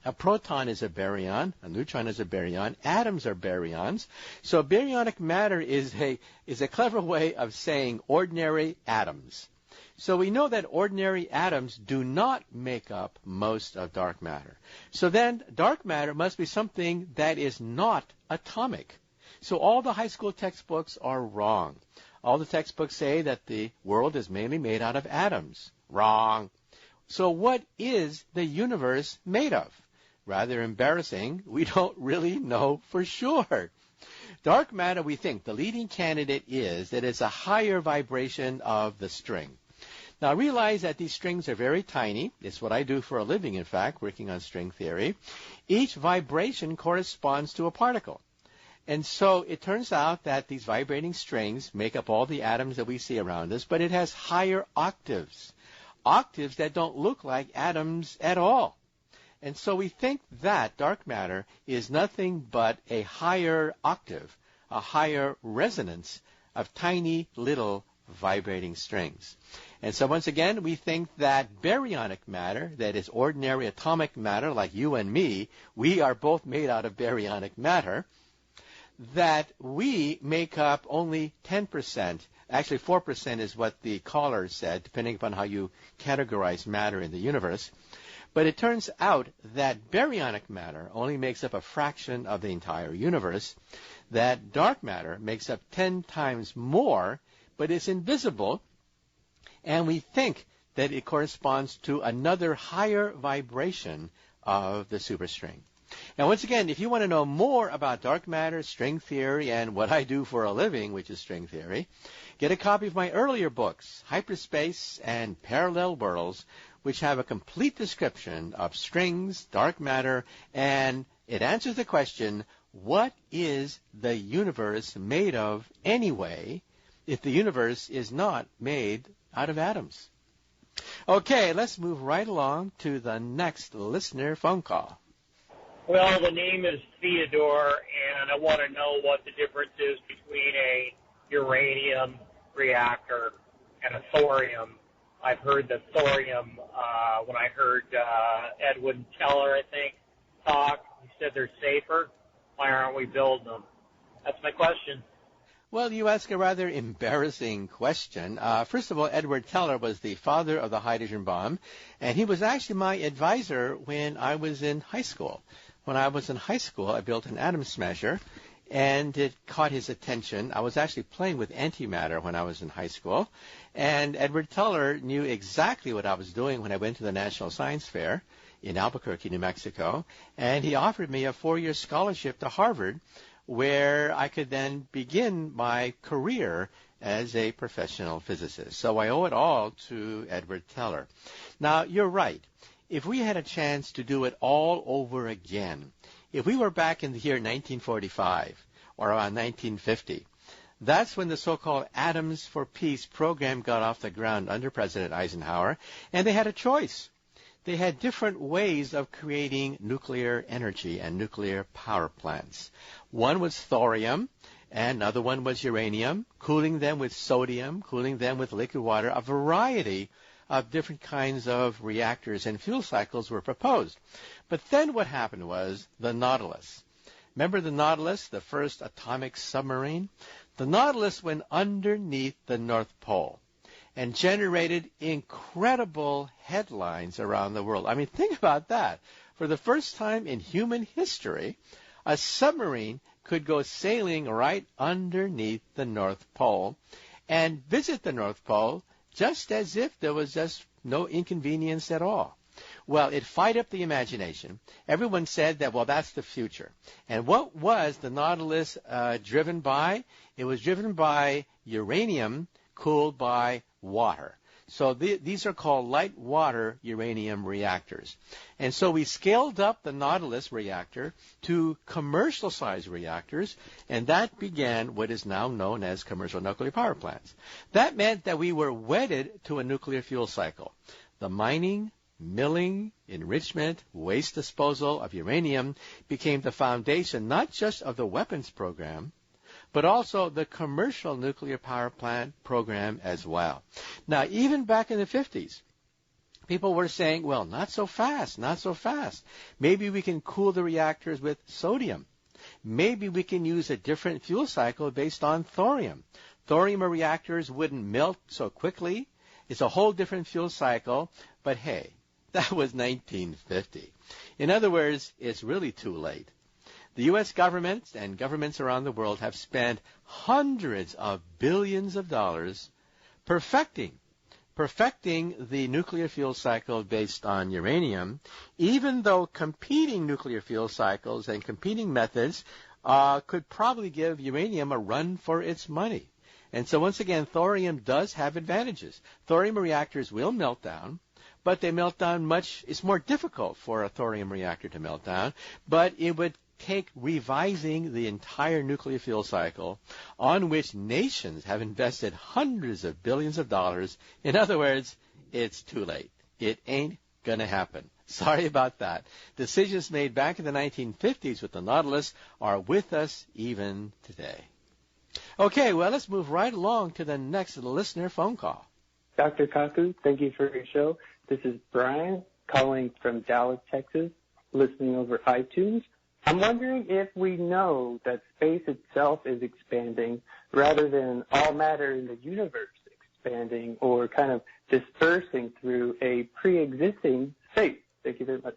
A proton is a baryon, a neutron is a baryon, atoms are baryons. So baryonic matter is a clever way of saying ordinary atoms. So we know that ordinary atoms do not make up most of dark matter. So then dark matter must be something that is not atomic. So all the high school textbooks are wrong. All the textbooks say that the world is mainly made out of atoms. Wrong. So what is the universe made of? Rather embarrassing, we don't really know for sure. Dark matter, we think, the leading candidate is that it's a higher vibration of the string. Now, realize that these strings are very tiny. It's what I do for a living, in fact, working on string theory. Each vibration corresponds to a particle. And so it turns out that these vibrating strings make up all the atoms that we see around us, but it has higher octaves, octaves that don't look like atoms at all. And so we think that dark matter is nothing but a higher octave, a higher resonance of tiny little vibrating strings. And so once again, we think that baryonic matter, that is ordinary atomic matter like you and me, we are both made out of baryonic matter, that we make up only 10%. Actually, 4% is what the caller said, depending upon how you categorize matter in the universe. But it turns out that baryonic matter only makes up a fraction of the entire universe, that dark matter makes up 10 times more, but it's invisible, and we think that it corresponds to another higher vibration of the superstring. Now, once again, if you want to know more about dark matter, string theory, and what I do for a living, which is string theory, get a copy of my earlier books, Hyperspace and Parallel Worlds, which have a complete description of strings, dark matter, and it answers the question, what is the universe made of anyway, if the universe is not made out of atoms? Okay, let's move right along to the next listener phone call. Well, the name is Theodore, and I want to know what the difference is between a uranium reactor and a thorium. I've heard the thorium, when I heard Edwin Teller, I think, talk, he said they're safer. Why aren't we building them? That's my question. Well, you ask a rather embarrassing question. First of all, Edward Teller was the father of the hydrogen bomb, and he was actually my advisor when I was in high school. When I was in high school, I built an atom smasher, and it caught his attention. I was actually playing with antimatter when I was in high school, and Edward Teller knew exactly what I was doing when I went to the National Science Fair in Albuquerque, New Mexico, and he offered me a 4-year scholarship to Harvard, where I could then begin my career as a professional physicist. So I owe it all to Edward Teller. Now, you're right. If we had a chance to do it all over again, if we were back in the year 1945 or around 1950, that's when the so-called Atoms for Peace program got off the ground under President Eisenhower, and they had a choice. They had different ways of creating nuclear energy and nuclear power plants. One was thorium, and another one was uranium, cooling them with sodium, cooling them with liquid water. A variety of different kinds of reactors and fuel cycles were proposed. But then what happened was the Nautilus. Remember the Nautilus, the first atomic submarine? The Nautilus went underneath the North Pole and generated incredible headlines around the world. I mean, think about that. For the first time in human history, a submarine could go sailing right underneath the North Pole and visit the North Pole just as if there was just no inconvenience at all. Well, it fired up the imagination. Everyone said that, well, that's the future. And what was the Nautilus driven by? It was driven by uranium cooled by water. So these are called light water uranium reactors. And so we scaled up the Nautilus reactor to commercial size reactors, and that began what is now known as commercial nuclear power plants. That meant that we were wedded to a nuclear fuel cycle. The mining, milling, enrichment, waste disposal of uranium became the foundation not just of the weapons program, but also the commercial nuclear power plant program as well. Now, even back in the 50s, people were saying, well, not so fast, not so fast. Maybe we can cool the reactors with sodium. Maybe we can use a different fuel cycle based on thorium. Thorium reactors wouldn't melt so quickly. It's a whole different fuel cycle. But hey, that was 1950. In other words, it's really too late. The U.S. government and governments around the world have spent hundreds of billions of dollars perfecting the nuclear fuel cycle based on uranium, even though competing nuclear fuel cycles and competing methods could probably give uranium a run for its money. And so once again, thorium does have advantages. Thorium reactors will melt down, but they melt down it's more difficult for a thorium reactor to melt down, but it would take revising the entire nuclear fuel cycle, on which nations have invested hundreds of billions of dollars. In other words, it's too late. It ain't going to happen. Sorry about that. Decisions made back in the 1950s with the Nautilus are with us even today. Okay, well, let's move right along to the next listener phone call. Dr. Kaku, thank you for your show. This is Brian calling from Dallas, Texas, listening over iTunes. I'm wondering if we know that space itself is expanding rather than all matter in the universe expanding or kind of dispersing through a pre-existing space. Thank you very much.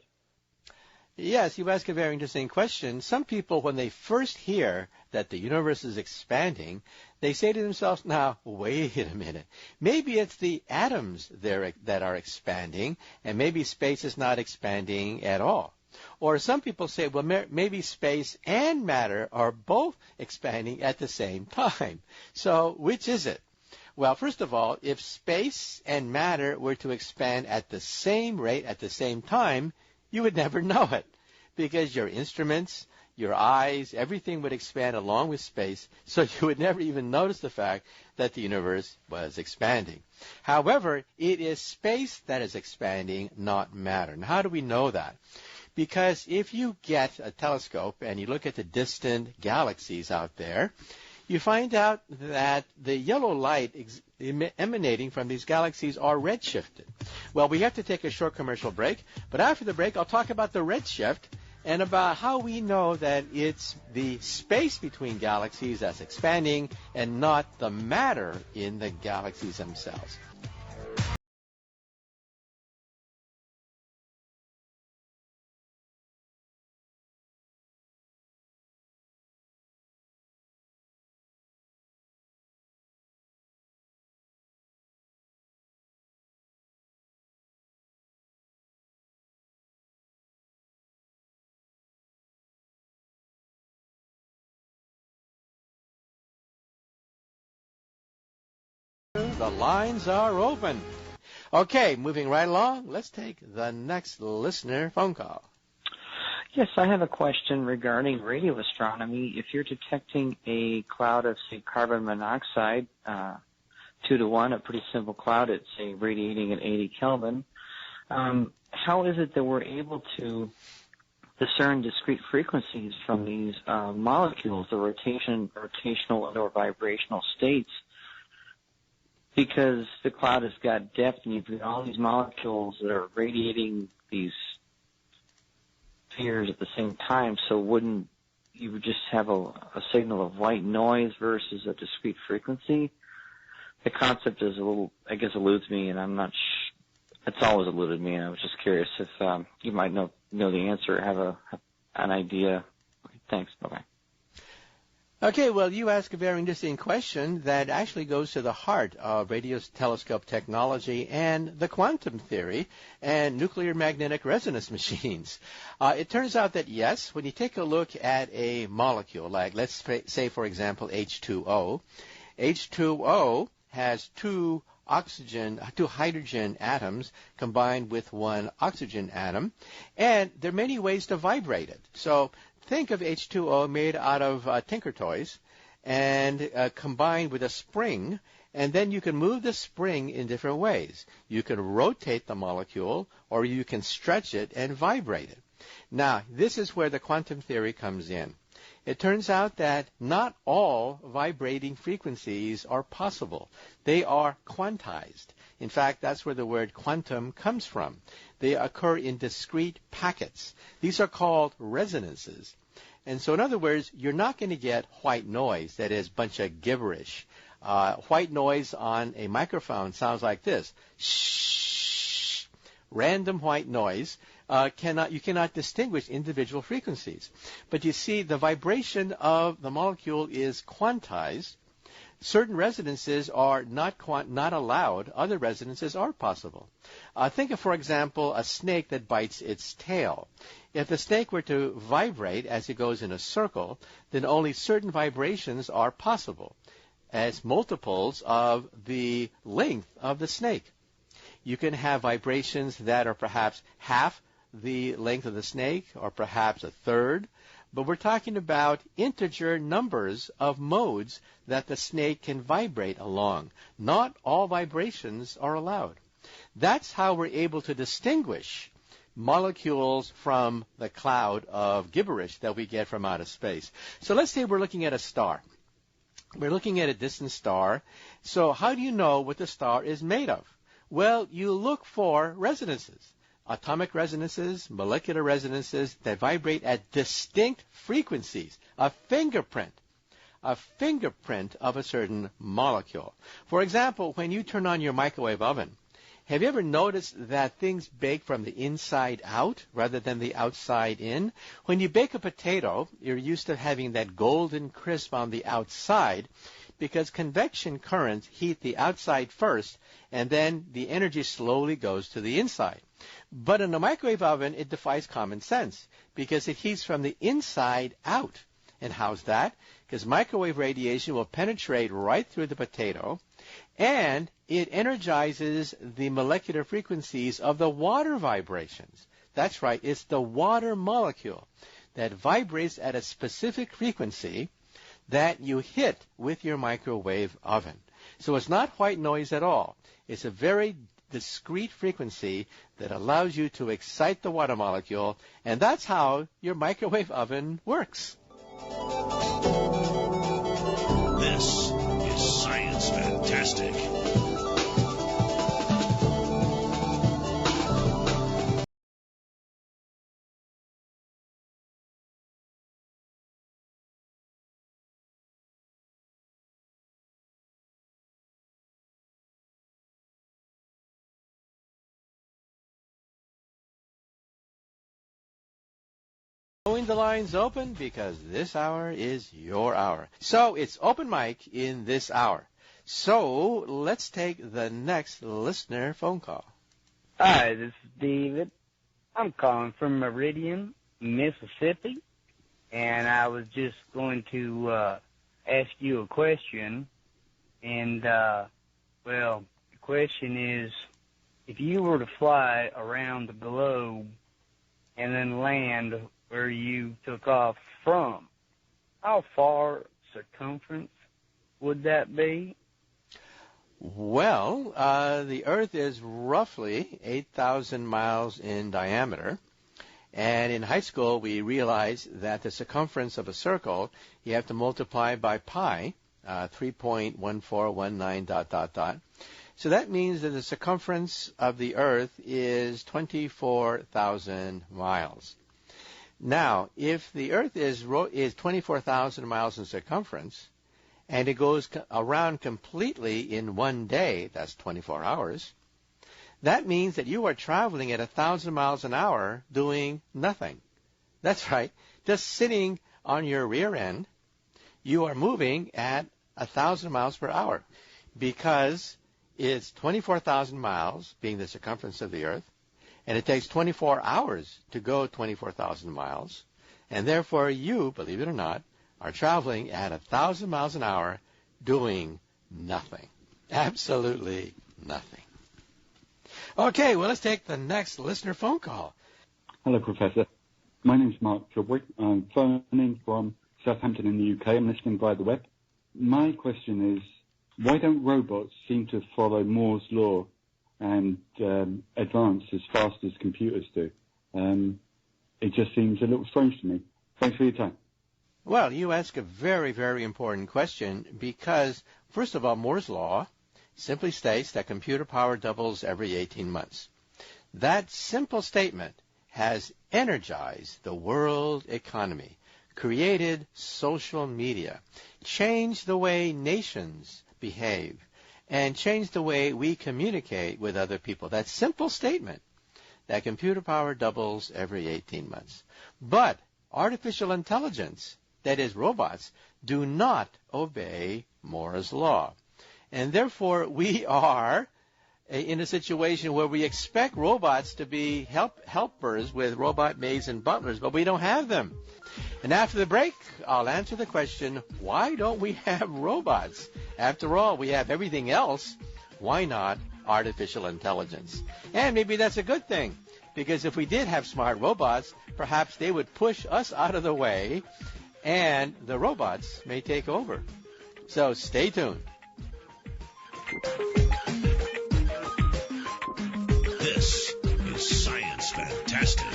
Yes, you ask a very interesting question. Some people, when they first hear that the universe is expanding, they say to themselves, now, wait a minute. Maybe it's the atoms there that are expanding, and maybe space is not expanding at all. Or some people say, well, maybe space and matter are both expanding at the same time. So which is it? Well, first of all, if space and matter were to expand at the same rate at the same time, you would never know it, because your instruments, your eyes, everything would expand along with space, so you would never even notice the fact that the universe was expanding. However, it is space that is expanding, not matter. And how do we know that? Because if you get a telescope and you look at the distant galaxies out there, you find out that the yellow light emanating from these galaxies are redshifted. Well, we have to take a short commercial break, but after the break, I'll talk about the redshift and about how we know that it's the space between galaxies that's expanding and not the matter in the galaxies themselves. The lines are open. Okay, moving right along, let's take the next listener phone call. Yes, I have a question regarding radio astronomy. If you're detecting a cloud of, say, carbon monoxide, 2 to 1, a pretty simple cloud, it's, say, radiating at 80 Kelvin, how is it that we're able to discern discrete frequencies from these molecules, the rotational or vibrational states? Because the cloud has got depth and you've got all these molecules that are radiating these spheres at the same time, so wouldn't you just have a signal of white noise versus a discrete frequency? The concept is a little, I guess, eludes me, and I'm not it's always eluded me, and I was just curious if you might know the answer, have an idea. Okay, thanks. Bye-bye. Okay, well, you ask a very interesting question that actually goes to the heart of radio telescope technology and the quantum theory and nuclear magnetic resonance machines. It turns out that, yes, when you take a look at a molecule, like let's say, for example, H2O, H2O has two hydrogen atoms combined with one oxygen atom, and there are many ways to vibrate it. So think of H2O made out of Tinker Toys and combined with a spring, and then you can move the spring in different ways. You can rotate the molecule, or you can stretch it and vibrate it. Now, this is where the quantum theory comes in. It turns out that not all vibrating frequencies are possible. They are quantized. In fact, that's where the word quantum comes from. They occur in discrete packets. These are called resonances. And so, in other words, you're not going to get white noise, that is, a bunch of gibberish. White noise on a microphone sounds like this. Shh. Random white noise. You cannot distinguish individual frequencies. But you see, the vibration of the molecule is quantized. Certain resonances are not allowed. Other resonances are possible. Think of, for example, a snake that bites its tail. If the snake were to vibrate as it goes in a circle, then only certain vibrations are possible as multiples of the length of the snake. You can have vibrations that are perhaps half the length of the snake, or perhaps a third, but we're talking about integer numbers of modes that the snake can vibrate along. Not all vibrations are allowed. That's how we're able to distinguish molecules from the cloud of gibberish that we get from outer space. So let's say we're looking at a star. We're looking at a distant star. So how do you know what the star is made of? Well, you look for resonances. Atomic resonances, molecular resonances that vibrate at distinct frequencies, a fingerprint of a certain molecule. For example, when you turn on your microwave oven, have you ever noticed that things bake from the inside out rather than the outside in? When you bake a potato, you're used to having that golden crisp on the outside because convection currents heat the outside first, and then the energy slowly goes to the inside. But in a microwave oven, it defies common sense because it heats from the inside out. And how's that? Because microwave radiation will penetrate right through the potato, and it energizes the molecular frequencies of the water vibrations. That's right, it's the water molecule that vibrates at a specific frequency that you hit with your microwave oven. So it's not white noise at all. It's a very discrete frequency that allows you to excite the water molecule, and that's how your microwave oven works. This is Science Fantastic. Blowing the lines open because this hour is your hour. So it's open mic in this hour. So let's take the next listener phone call. Hi, this is David. I'm calling from Meridian, Mississippi, and I was just going to ask you a question. And, well, the question is, if you were to fly around the globe and then land where you took off from, how far circumference would that be? Well, the Earth is roughly 8,000 miles in diameter. And in high school, we realized that the circumference of a circle, you have to multiply by pi, 3.1419 ... So that means that the circumference of the Earth is 24,000 miles. Now, if the Earth is 24,000 miles in circumference, and it goes around completely in one day, that's 24 hours, that means that you are traveling at 1,000 miles an hour doing nothing. That's right. Just sitting on your rear end, you are moving at 1,000 miles per hour because it's 24,000 miles, being the circumference of the Earth, and it takes 24 hours to go 24,000 miles, and therefore you, believe it or not, are traveling at 1,000 miles an hour doing nothing. Absolutely nothing. Okay, well, let's take the next listener phone call. Hello, Professor. My name's Mark Jobwick. I'm phoning from Southampton in the UK. I'm listening via the web. My question is, why don't robots seem to follow Moore's law and advance as fast as computers do? It just seems a little strange to me. Thanks for your time. Well, you ask a very, very important question because, first of all, Moore's law simply states that computer power doubles every 18 months. That simple statement has energized the world economy, created social media, changed the way nations behave, and changed the way we communicate with other people. That simple statement that computer power doubles every 18 months. But artificial intelligence, that is robots, do not obey Moore's law. And therefore, we are in a situation where we expect robots to be helpers with robot maids and butlers, but we don't have them. And after the break, I'll answer the question, why don't we have robots? After all, we have everything else. Why not artificial intelligence? And maybe that's a good thing, because if we did have smart robots, perhaps they would push us out of the way, and the robots may take over. So stay tuned. This is Science Fantastic.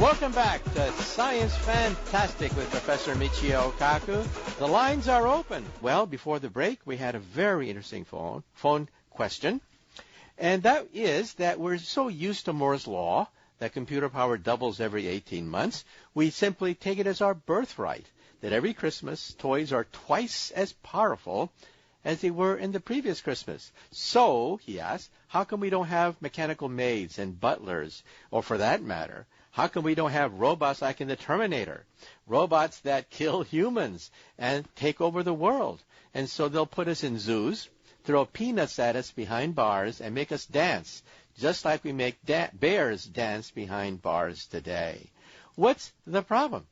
Welcome back to Science Fantastic with Professor Michio Kaku. The lines are open. Well, before the break, we had a very interesting phone question. And that is that we're so used to Moore's law that computer power doubles every 18 months, we simply take it as our birthright that every Christmas toys are twice as powerful as they were in the previous Christmas. So, he asks, how come we don't have mechanical maids and butlers? Or for that matter, how come we don't have robots like in the Terminator? Robots that kill humans and take over the world. And so they'll put us in zoos, throw peanuts at us behind bars, and make us dance, just like we make bears dance behind bars today. What's the problem?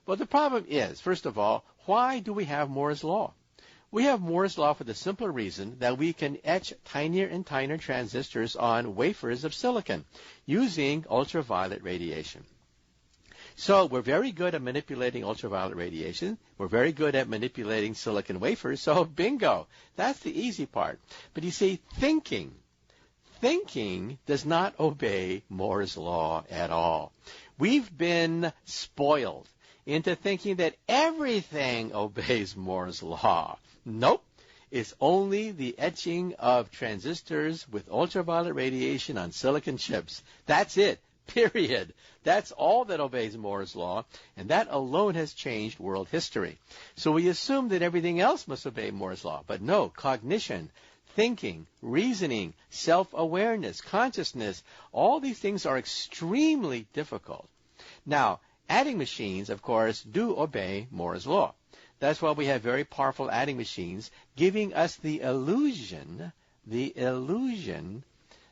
Well, the problem is, first of all, why do we have Moore's Law? We have Moore's Law for the simple reason that we can etch tinier and tinier transistors on wafers of silicon using ultraviolet radiation. So we're very good at manipulating ultraviolet radiation. We're very good at manipulating silicon wafers. So bingo, that's the easy part. But you see, thinking does not obey Moore's Law at all. We've been spoiled into thinking that everything obeys Moore's Law. Nope. It's only the etching of transistors with ultraviolet radiation on silicon chips. That's it. Period. That's all that obeys Moore's Law, and that alone has changed world history. So we assume that everything else must obey Moore's Law. But no, cognition, thinking, reasoning, self-awareness, consciousness, all these things are extremely difficult. Now, adding machines, of course, do obey Moore's Law. That's why we have very powerful adding machines giving us the illusion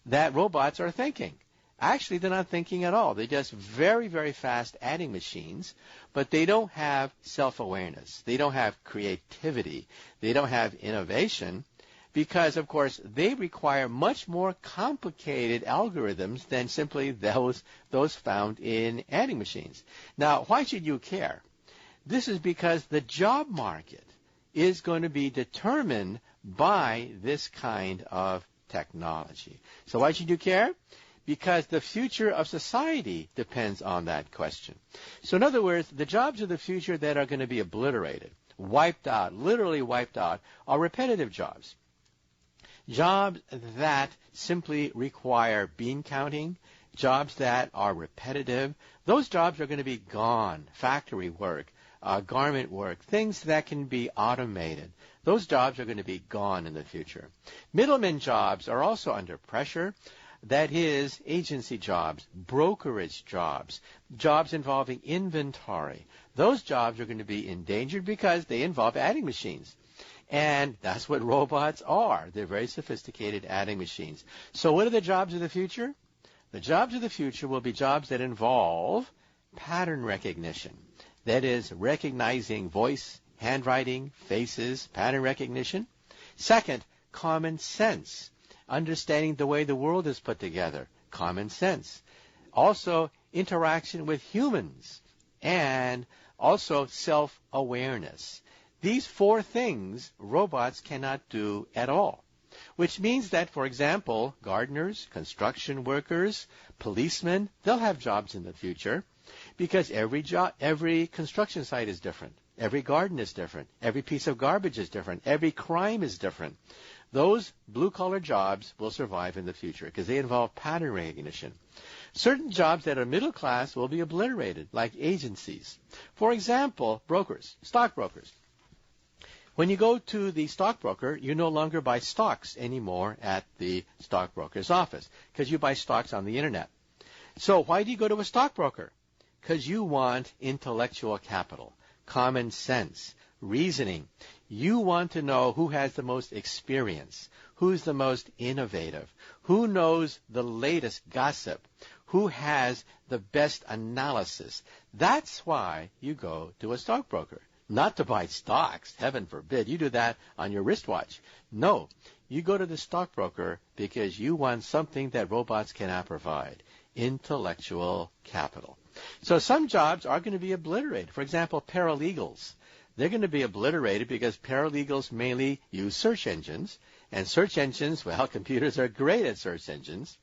that robots are thinking. Actually, they're not thinking at all. They're just very, very fast adding machines, but they don't have self-awareness. They don't have creativity. They don't have innovation because, of course, they require much more complicated algorithms than simply those found in adding machines. Now, why should you care? This is because the job market is going to be determined by this kind of technology. So why should you care? Because the future of society depends on that question. So in other words, the jobs of the future that are going to be obliterated, wiped out, literally wiped out, are repetitive jobs. Jobs that simply require bean counting, jobs that are repetitive, those jobs are going to be gone. Factory work, garment work, things that can be automated. Those jobs are going to be gone in the future. Middlemen jobs are also under pressure. That is, agency jobs, brokerage jobs, jobs involving inventory. Those jobs are going to be endangered because they involve adding machines. And that's what robots are. They're very sophisticated adding machines. So what are the jobs of the future? The jobs of the future will be jobs that involve pattern recognition. That is, recognizing voice, handwriting, faces, pattern recognition. Second, common sense. Understanding the way the world is put together, common sense. Also, interaction with humans, and also self-awareness. These four things robots cannot do at all, which means that, for example, gardeners, construction workers, policemen, they'll have jobs in the future because every construction site is different. Every garden is different. Every piece of garbage is different. Every crime is different. Those blue-collar jobs will survive in the future because they involve pattern recognition. Certain jobs that are middle class will be obliterated, like agencies. For example, brokers, stockbrokers. When you go to the stockbroker, you no longer buy stocks anymore at the stockbroker's office because you buy stocks on the internet. So why do you go to a stockbroker? Because you want intellectual capital, common sense, reasoning. You want to know who has the most experience, who's the most innovative, who knows the latest gossip, who has the best analysis. That's why you go to a stockbroker. Not to buy stocks, heaven forbid. You do that on your wristwatch. No, you go to the stockbroker because you want something that robots cannot provide, intellectual capital. So some jobs are going to be obliterated. For example, paralegals. They're going to be obliterated because paralegals mainly use search engines. And search engines, well, computers are great at search engines.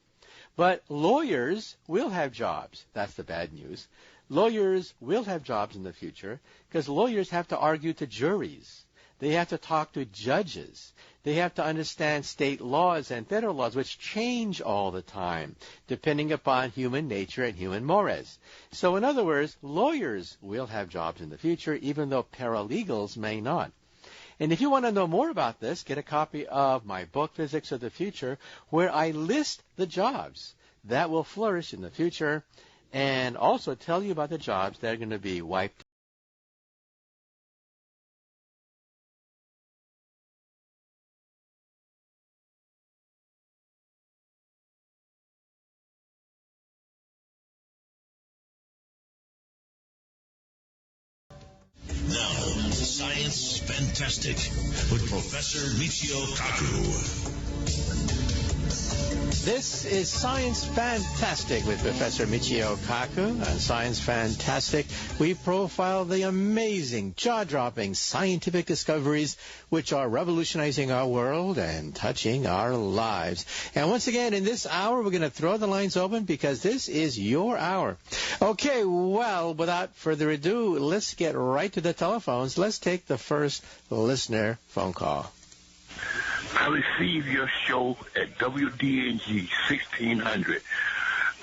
But lawyers will have jobs. That's the bad news. Lawyers will have jobs in the future because lawyers have to argue to juries. They have to talk to judges. They have to understand state laws and federal laws, which change all the time, depending upon human nature and human mores. So in other words, lawyers will have jobs in the future, even though paralegals may not. And if you want to know more about this, get a copy of my book, Physics of the Future, where I list the jobs that will flourish in the future and also tell you about the jobs that are going to be wiped. Now, Science Fantastic with Professor Michio Kaku. This is Science Fantastic with Professor Michio Kaku. On Science Fantastic, we profile the amazing, jaw-dropping scientific discoveries which are revolutionizing our world and touching our lives. And once again, in this hour, we're going to throw the lines open because this is your hour. Okay, well, without further ado, let's get right to the telephones. Let's take the first listener phone call. I received your show at WDNG 1600.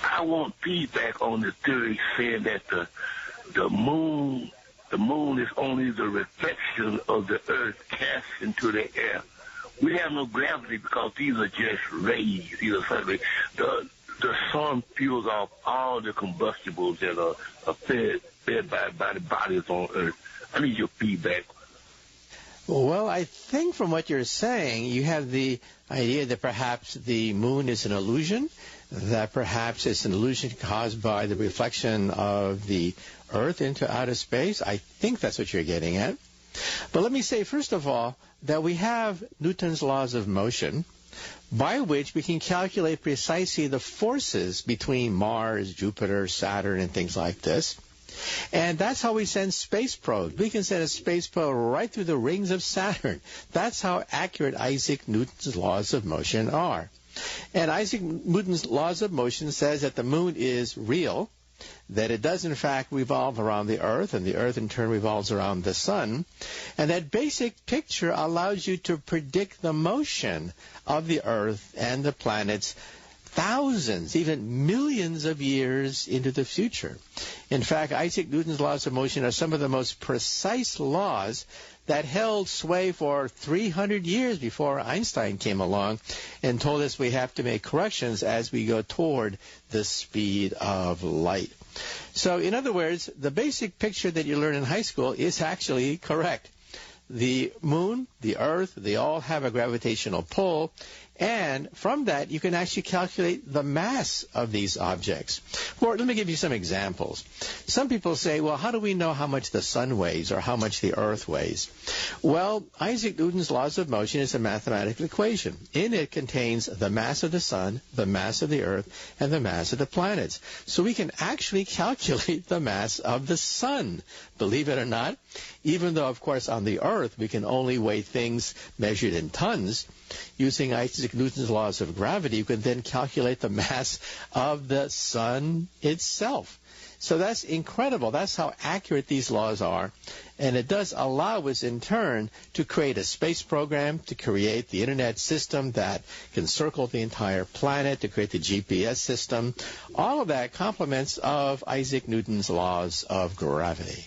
I want feedback on the theory saying that the moon is only the reflection of the Earth cast into the air. We have no gravity because these are just rays. The sun fuels off all the combustibles that are fed by the bodies on Earth. I need your feedback. Well, I think from what you're saying, you have the idea that perhaps the moon is an illusion, that perhaps it's an illusion caused by the reflection of the Earth into outer space. I think that's what you're getting at. But let me say, first of all, that we have Newton's laws of motion, by which we can calculate precisely the forces between Mars, Jupiter, Saturn, and things like this. And that's how we send space probes. We can send a space probe right through the rings of Saturn. That's how accurate Isaac Newton's laws of motion are. And Isaac Newton's laws of motion says that the moon is real, that it does in fact revolve around the Earth, and the Earth in turn revolves around the sun. And that basic picture allows you to predict the motion of the Earth and the planets thousands, even millions of years into the future. In fact, Isaac Newton's laws of motion are some of the most precise laws that held sway for 300 years before Einstein came along and told us we have to make corrections as we go toward the speed of light. So, in other words, the basic picture that you learn in high school is actually correct. The moon, the Earth, they all have a gravitational pull. And from that, you can actually calculate the mass of these objects. Or let me give you some examples. Some people say, well, how do we know how much the sun weighs or how much the Earth weighs? Well, Isaac Newton's laws of motion is a mathematical equation. In it contains the mass of the sun, the mass of the Earth, and the mass of the planets. So we can actually calculate the mass of the sun, believe it or not. Even though, of course, on the Earth, we can only weigh things measured in tons. Using Isaac Newton's laws of gravity, you can then calculate the mass of the sun itself. So that's incredible. That's how accurate these laws are. And it does allow us, in turn, to create a space program, to create the Internet system that can circle the entire planet, to create the GPS system. All of that complements of Isaac Newton's laws of gravity.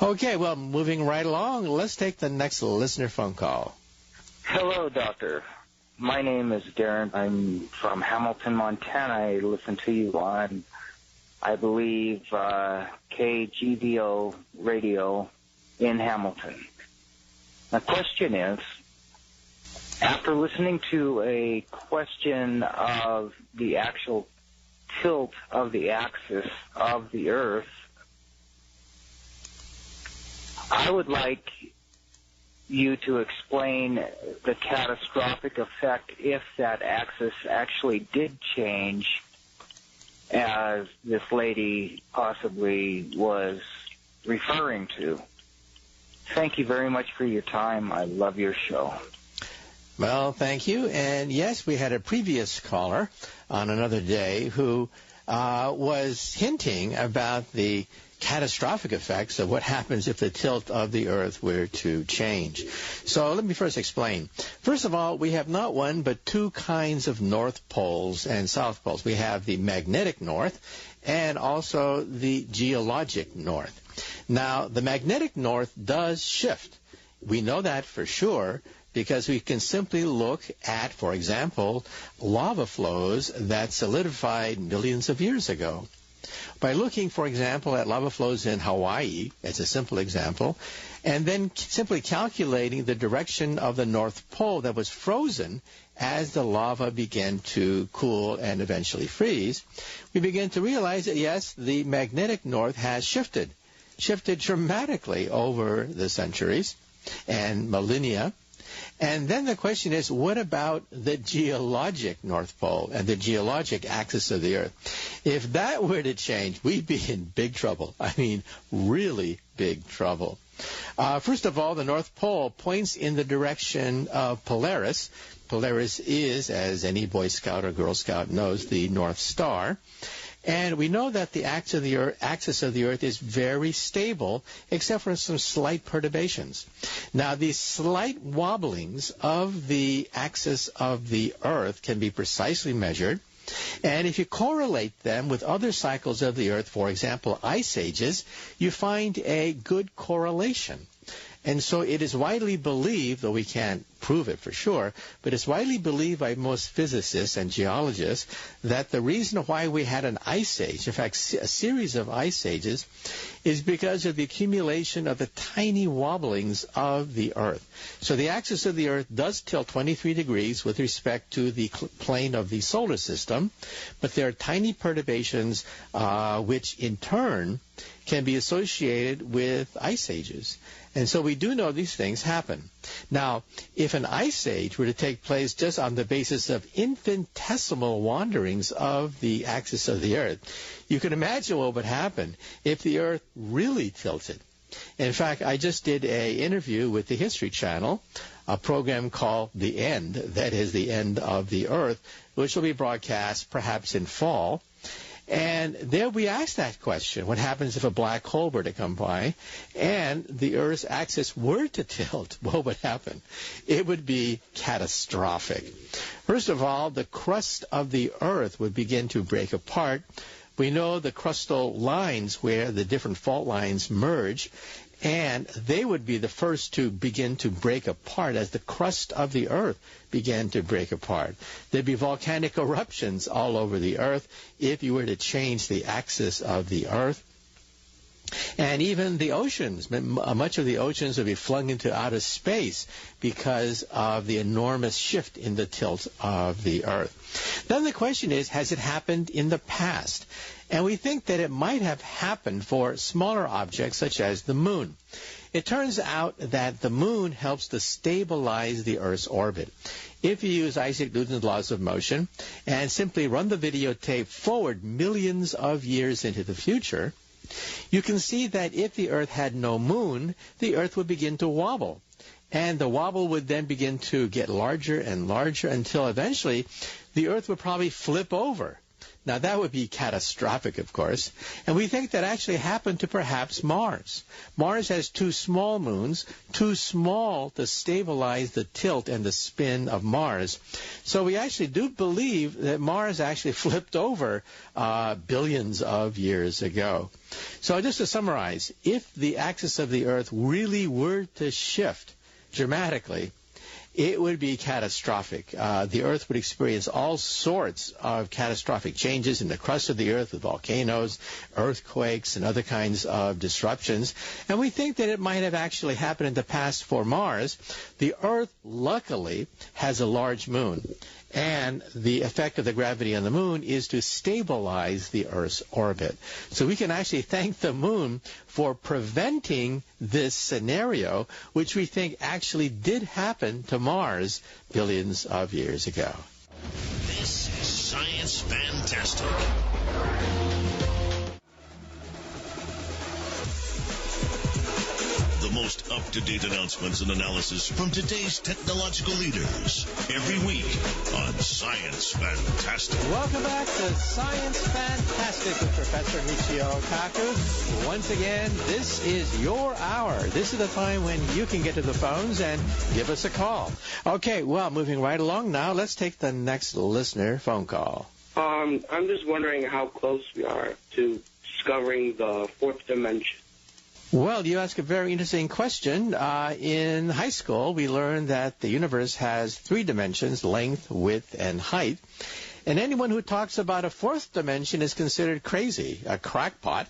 Okay, well, moving right along, let's take the next listener phone call. Hello, Doctor. My name is Darren. I'm from Hamilton, Montana. I listen to you on, I believe, KGVO radio in Hamilton. My question is, after listening to a question of the actual tilt of the axis of the Earth, I would like you to explain the catastrophic effect if that axis actually did change, as this lady possibly was referring to. Thank you very much for your time. I love your show. Well, thank you. And yes, we had a previous caller on another day who was hinting about the catastrophic effects of what happens if the tilt of the Earth were to change. So let me first explain. First of all, we have not one but two kinds of north poles and south poles. We have the magnetic north and also the geologic north. Now, the magnetic north does shift. We know that for sure because we can simply look at, for example, lava flows that solidified millions of years ago. By looking, for example, at lava flows in Hawaii, as a simple example, and then simply calculating the direction of the North Pole that was frozen as the lava began to cool and eventually freeze, we begin to realize that, yes, the magnetic north has shifted dramatically over the centuries and millennia. And then the question is, what about the geologic North Pole and the geologic axis of the Earth? If that were to change, we'd be in big trouble. I mean, really big trouble. First of all, the North Pole points in the direction of Polaris. Polaris is, as any Boy Scout or Girl Scout knows, the North Star. And we know that the axis of the Earth is very stable, except for some slight perturbations. Now, these slight wobblings of the axis of the Earth can be precisely measured. And if you correlate them with other cycles of the Earth, for example, ice ages, you find a good correlation. And so it is widely believed, though we can't prove it for sure, but it's widely believed by most physicists and geologists that the reason why we had an ice age, in fact, a series of ice ages, is because of the accumulation of the tiny wobblings of the Earth. So the axis of the Earth does tilt 23 degrees with respect to the plane of the solar system, but there are tiny perturbations which in turn can be associated with ice ages. And so we do know these things happen. Now, if an ice age were to take place just on the basis of infinitesimal wanderings of the axis of the Earth, you can imagine what would happen if the Earth really tilted. In fact, I just did an interview with the History Channel, a program called The End, that is the end of the Earth, which will be broadcast perhaps in fall. And there we asked that question, what happens if a black hole were to come by and the Earth's axis were to tilt? What would happen? It would be catastrophic. First of all, the crust of the Earth would begin to break apart. We know the crustal lines where the different fault lines merge, and they would be the first to begin to break apart as the crust of the Earth began to break apart. There'd be volcanic eruptions all over the Earth if you were to change the axis of the Earth. And even the oceans, much of the oceans would be flung into outer space because of the enormous shift in the tilt of the Earth. Then the question is, has it happened in the past? And we think that it might have happened for smaller objects such as the moon. It turns out that the moon helps to stabilize the Earth's orbit. If you use Isaac Newton's laws of motion and simply run the videotape forward millions of years into the future, you can see that if the Earth had no moon, the Earth would begin to wobble. And the wobble would then begin to get larger and larger until eventually the Earth would probably flip over. Now, that would be catastrophic, of course, and we think that actually happened to perhaps Mars. Mars has two small moons, too small to stabilize the tilt and the spin of Mars. So we actually do believe that Mars actually flipped over billions of years ago. So just to summarize, if the axis of the Earth really were to shift dramatically, it would be catastrophic. The Earth would experience all sorts of catastrophic changes in the crust of the Earth with volcanoes, earthquakes, and other kinds of disruptions. And we think that it might have actually happened in the past for Mars. The Earth, luckily, has a large moon. And the effect of the gravity on the moon is to stabilize the Earth's orbit. So we can actually thank the moon for preventing this scenario, which we think actually did happen to Mars billions of years ago. This is Science Fantastic. The the most up-to-date announcements and analysis from today's technological leaders every week on Science Fantastic. Welcome back to Science Fantastic with Professor Michio Kaku. Once again, this is your hour. This is the time when you can get to the phones and give us a call. Okay, well, moving right along now, let's take the next listener phone call. I'm just wondering how close we are to discovering the fourth dimension. Well, you ask a very interesting question. In high school, we learned that the universe has 3 dimensions, length, width, and height. And anyone who talks about a fourth dimension is considered crazy, a crackpot.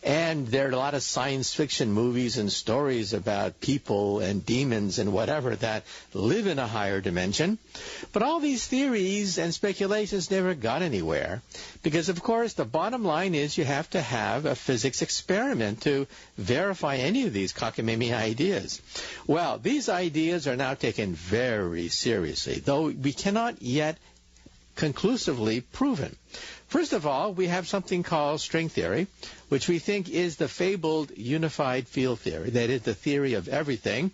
And there are a lot of science fiction movies and stories about people and demons and whatever that live in a higher dimension. But all these theories and speculations never got anywhere because, of course, the bottom line is you have to have a physics experiment to verify any of these cockamamie ideas. Well, these ideas are now taken very seriously, though we cannot yet conclusively proven. First of all, we have something called string theory, which we think is the fabled unified field theory. That is the theory of everything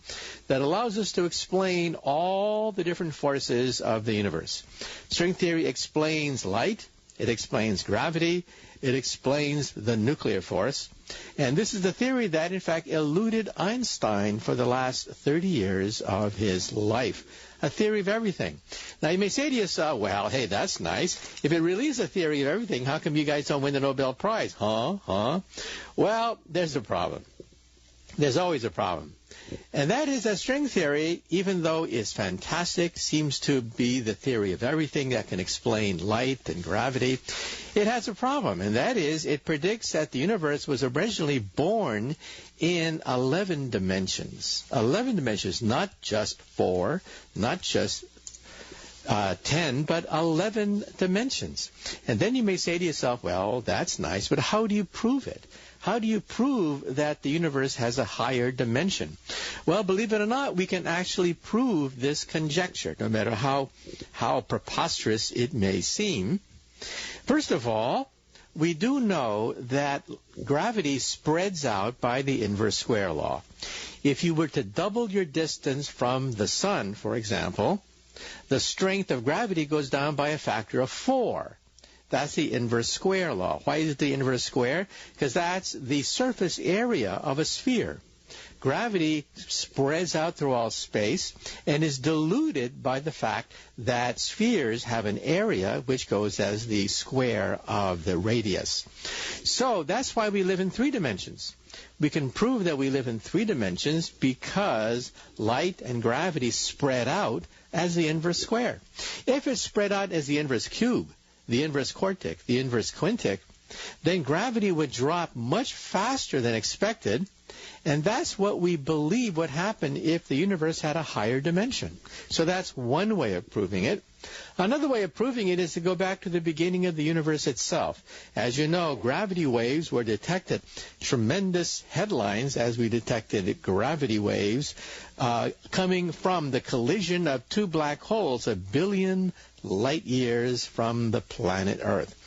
that allows us to explain all the different forces of the universe. String theory explains light, it explains gravity, it explains the nuclear force. And this is the theory that, in fact, eluded Einstein for the last 30 years of his life. A theory of everything. Now, you may say to yourself, well, hey, that's nice. If it really is a theory of everything, how come you guys don't win the Nobel Prize? Huh? Well, there's a problem. There's always a problem. And that is that string theory, even though it's fantastic, seems to be the theory of everything that can explain light and gravity. It has a problem, and that is it predicts that the universe was originally born in 11 dimensions. 11 dimensions, not just 4, not just 10, but 11 dimensions. And then you may say to yourself, well, that's nice, but how do you prove it? How do you prove that the universe has a higher dimension? Well, believe it or not, we can actually prove this conjecture, no matter how preposterous it may seem. First of all, we do know that gravity spreads out by the inverse square law. If you were to double your distance from the sun, for example, the strength of gravity goes down by a factor of 4. That's the inverse square law. Why is it the inverse square? Because that's the surface area of a sphere. Gravity spreads out through all space and is diluted by the fact that spheres have an area which goes as the square of the radius. So that's why we live in 3 dimensions. We can prove that we live in 3 dimensions because light and gravity spread out as the inverse square. If it's spread out as the inverse cube, the inverse quartic, the inverse quintic, then gravity would drop much faster than expected, and that's what we believe would happen if the universe had a higher dimension. So that's one way of proving it. Another way of proving it is to go back to the beginning of the universe itself. As you know, gravity waves were detected, tremendous headlines as we detected gravity waves coming from the collision of 2 black holes 1 billion light years from the planet Earth.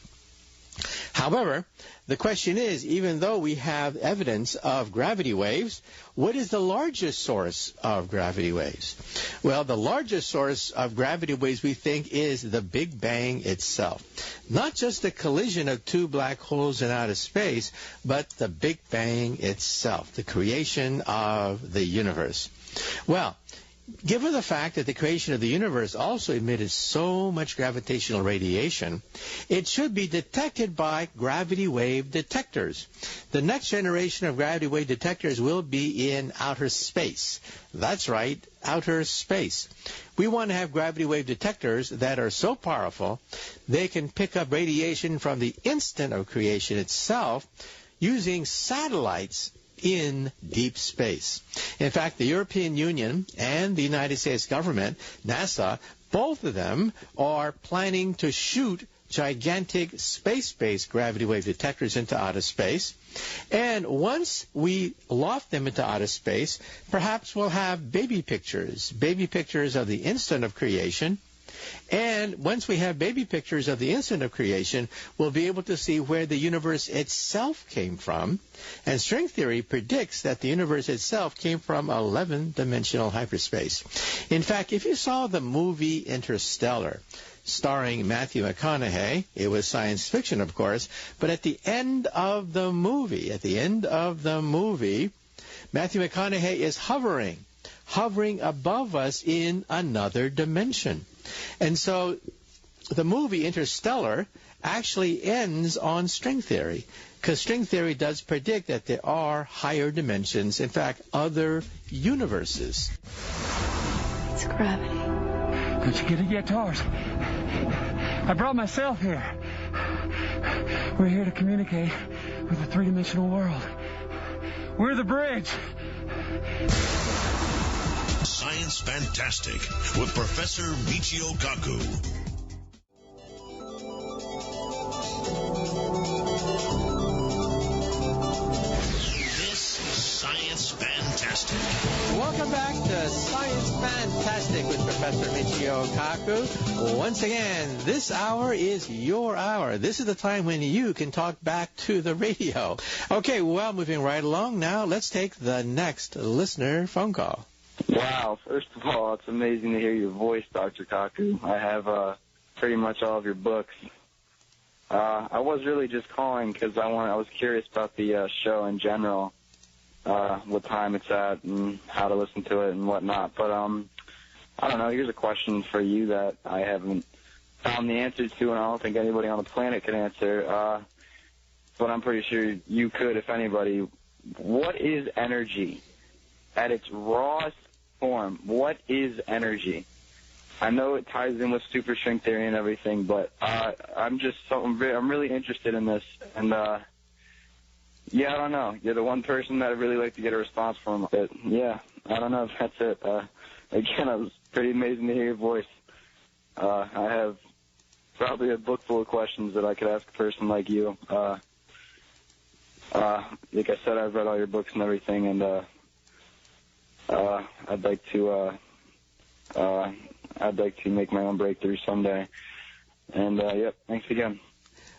However, the question is, even though we have evidence of gravity waves, what is the largest source of gravity waves? Well, the largest source of gravity waves, we think, is the Big Bang itself. Not just the collision of 2 black holes in outer space, but the Big Bang itself, the creation of the universe. Well, given the fact that the creation of the universe also emitted so much gravitational radiation, it should be detected by gravity wave detectors. The next generation of gravity wave detectors will be in outer space. That's right, outer space. We want to have gravity wave detectors that are so powerful they can pick up radiation from the instant of creation itself using satellites in deep space. In fact, the European Union and the United States government, NASA, both of them are planning to shoot gigantic space-based gravity wave detectors into outer space. And once we loft them into outer space, perhaps we'll have baby pictures of the instant of creation, And once we have baby pictures of the instant of creation, we'll be able to see where the universe itself came from. And string theory predicts that the universe itself came from 11-dimensional hyperspace. In fact, if you saw the movie Interstellar, starring Matthew McConaughey, it was science fiction, of course, but at the end of the movie, Matthew McConaughey is hovering above us in another dimension. And so the movie Interstellar actually ends on string theory, because string theory does predict that there are higher dimensions, in fact, other universes. It's gravity. Don't you get it yet, Tars? I brought myself here. We're here to communicate with the three-dimensional world. We're the bridge. Science Fantastic with Professor Michio Kaku. This is Science Fantastic. Welcome back to Science Fantastic with Professor Michio Kaku. Once again, this hour is your hour. This is the time when you can talk back to the radio. Okay, well, moving right along now, let's take the next listener phone call. Wow, first of all, it's amazing to hear your voice, Dr. Kaku. I have pretty much all of your books. I was really just calling because I was curious about the show in general, what time it's at and how to listen to it and whatnot. But I don't know, here's a question for you that I haven't found the answer to, and I don't think anybody on the planet can answer, but I'm pretty sure you could if anybody. What is energy? At its rawest form, what is energy? I know it ties in with superstring theory and everything, but I'm really interested in this, and yeah, I don't know. You're the one person that I'd really like to get a response from. But yeah, I don't know if that's it. Again, it was pretty amazing to hear your voice. I have probably a book full of questions that I could ask a person like you. Like I said, I've read all your books and everything, and I'd like to make my own breakthrough someday. And yep, thanks again.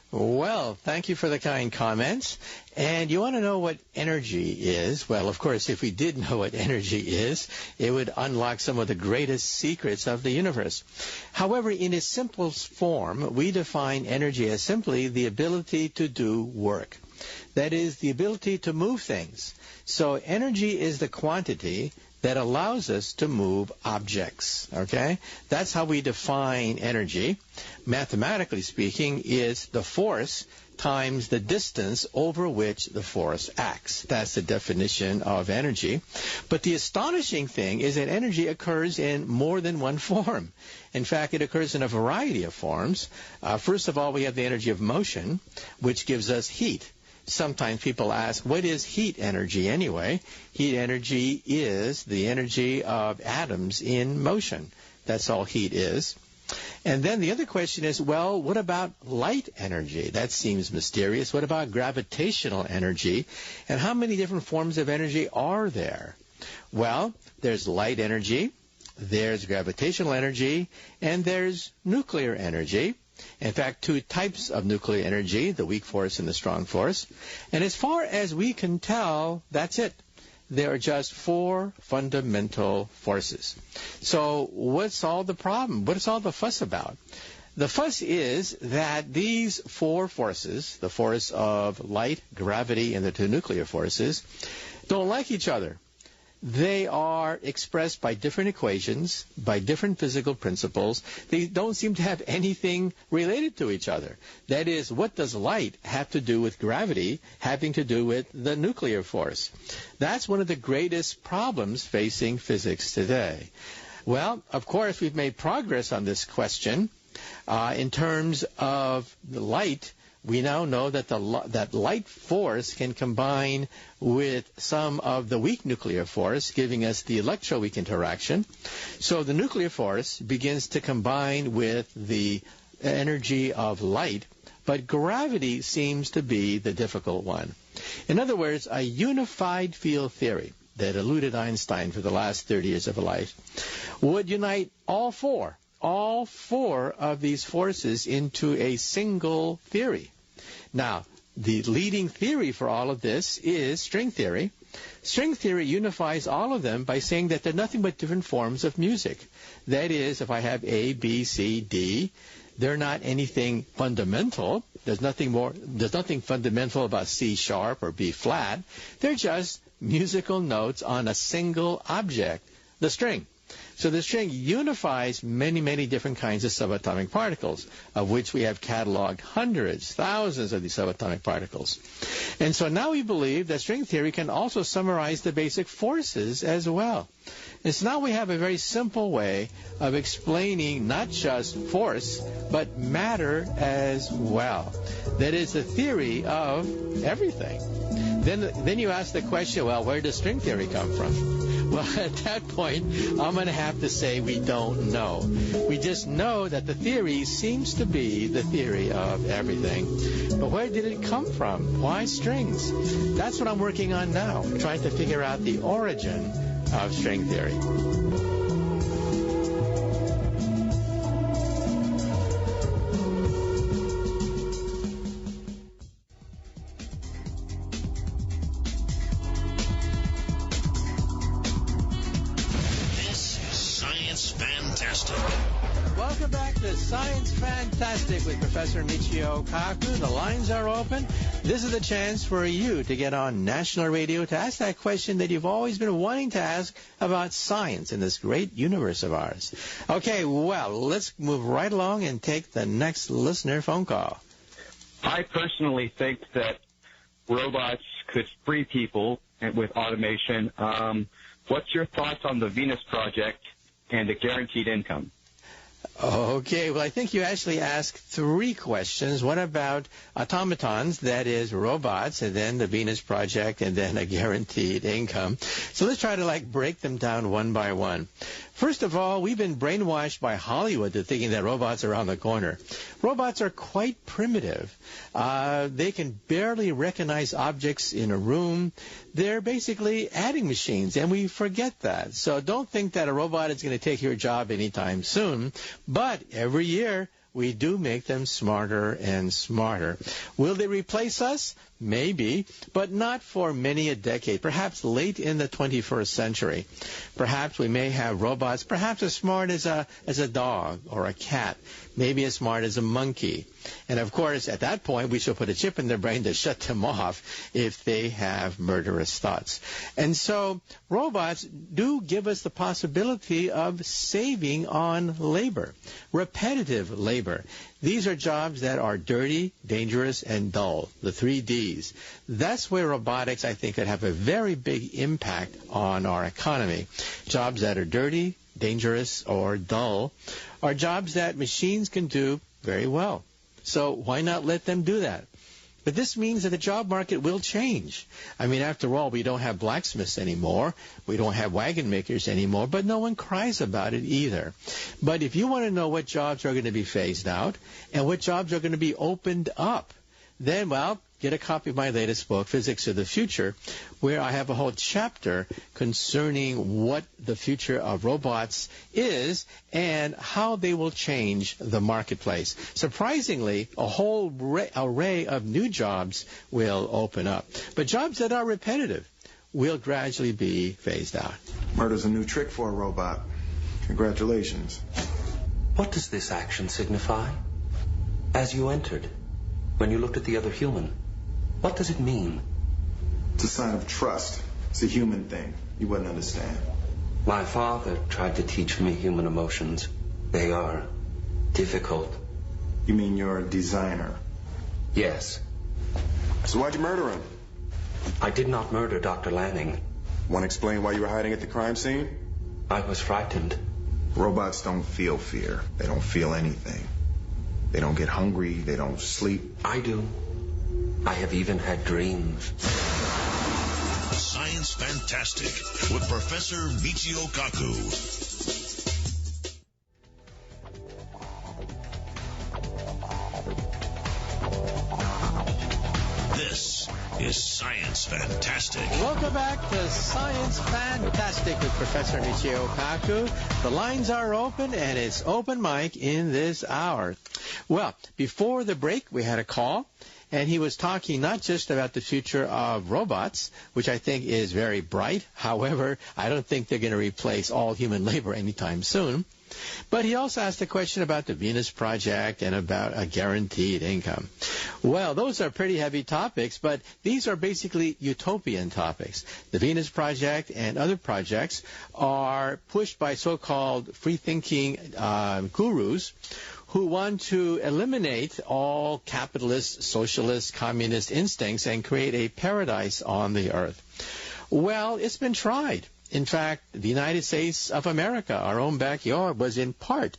Well, thank you for the kind comments. And you want to know what energy is? Well, of course, if we did know what energy is, it would unlock some of the greatest secrets of the universe. However, in its simplest form, we define energy as simply the ability to do work. That is, the ability to move things. So energy is the quantity that allows us to move objects, okay? That's how we define energy. Mathematically speaking, is the force times the distance over which the force acts. That's the definition of energy. But the astonishing thing is that energy occurs in more than one form. In fact, it occurs in a variety of forms. First of all, we have the energy of motion, which gives us heat. Sometimes people ask, what is heat energy anyway? Heat energy is the energy of atoms in motion. That's all heat is. And then the other question is, well, what about light energy? That seems mysterious. What about gravitational energy? And how many different forms of energy are there? Well, there's light energy, there's gravitational energy, and there's nuclear energy. In fact, two types of nuclear energy, the weak force and the strong force. And as far as we can tell, that's it. There are just four fundamental forces. So what's all the problem? What's all the fuss about? The fuss is that these four forces, the force of light, gravity, and the two nuclear forces, don't like each other. They are expressed by different equations, by different physical principles. They don't seem to have anything related to each other. That is, what does light have to do with gravity having to do with the nuclear force? That's one of the greatest problems facing physics today. Well, of course, we've made progress on this question. In terms of the light, we now know that that light force can combine with some of the weak nuclear force, giving us the electroweak interaction. So the nuclear force begins to combine with the energy of light, but gravity seems to be the difficult one. In other words, a unified field theory that eluded Einstein for the last 30 years of life would unite all four all four of these forces into a single theory. Now, the leading theory for all of this is string theory. String theory unifies all of them by saying that they're nothing but different forms of music. That is, if I have A, B, C, D, they're not anything fundamental. There's nothing fundamental about C sharp or B flat. They're just musical notes on a single object, the string. So the string unifies many, many different kinds of subatomic particles, of which we have cataloged hundreds, thousands of these subatomic particles. And so now we believe that string theory can also summarize the basic forces as well. And so now we have a very simple way of explaining not just force, but matter as well. That is the theory of everything. Then you ask the question, well, where does string theory come from? Well, at that point, I'm going to have to say we don't know. We just know that the theory seems to be the theory of everything. But where did it come from? Why strings? That's what I'm working on now, trying to figure out the origin of string theory. Welcome back to Science Fantastic with Professor Michio Kaku. The lines are open. This is the chance for you to get on national radio to ask that question that you've always been wanting to ask about science in this great universe of ours. Okay, well, let's move right along and take the next listener phone call. I personally think that robots could free people with automation. What's your thoughts on the Venus Project and the guaranteed income? Okay, well, I think you actually asked three questions. One about automatons, that is robots, and then the Venus Project, and then a guaranteed income. So let's try to break them down one by one. First of all, we've been brainwashed by Hollywood to thinking that robots are around the corner. Robots are quite primitive. They can barely recognize objects in a room. They're basically adding machines, and we forget that. So don't think that a robot is going to take your job anytime soon. But every year, we do make them smarter and smarter. Will they replace us? Maybe, but not for many a decade, perhaps late in the 21st century. Perhaps we may have robots perhaps as smart as a dog or a cat, maybe as smart as a monkey. And of course, at that point, we should put a chip in their brain to shut them off if they have murderous thoughts. And so robots do give us the possibility of saving on labor, repetitive labor. These are jobs that are dirty, dangerous, and dull, the 3 Ds. That's where robotics, I think, could have a very big impact on our economy. Jobs that are dirty, dangerous, or dull are jobs that machines can do very well. So why not let them do that? But this means that the job market will change. I mean, after all, we don't have blacksmiths anymore. We don't have wagon makers anymore, but no one cries about it either. But if you want to know what jobs are going to be phased out and what jobs are going to be opened up, then, well, get a copy of my latest book, Physics of the Future, where I have a whole chapter concerning what the future of robots is and how they will change the marketplace. Surprisingly, a whole array of new jobs will open up. But jobs that are repetitive will gradually be phased out. Murder's a new trick for a robot. Congratulations. What does this action signify? As you entered, when you looked at the other human, what does it mean? It's a sign of trust. It's a human thing. You wouldn't understand. My father tried to teach me human emotions. They are difficult. You mean you're a designer? Yes. So why'd you murder him? I did not murder Dr. Lanning. Want to explain why you were hiding at the crime scene? I was frightened. Robots don't feel fear. They don't feel anything. They don't get hungry. They don't sleep. I do. I have even had dreams. Science Fantastic with Professor Michio Kaku. This is Science Fantastic. Welcome back to Science Fantastic with Professor Michio Kaku. The lines are open, and it's open mic in this hour. Well, before the break, we had a call, and he was talking not just about the future of robots, which I think is very bright. However, I don't think they're going to replace all human labor anytime soon. But he also asked a question about the Venus Project and about a guaranteed income. Well, those are pretty heavy topics, but these are basically utopian topics. The Venus Project and other projects are pushed by so-called free-thinking gurus who want to eliminate all capitalist, socialist, communist instincts and create a paradise on the earth. Well, it's been tried. In fact, the United States of America, our own backyard, was in part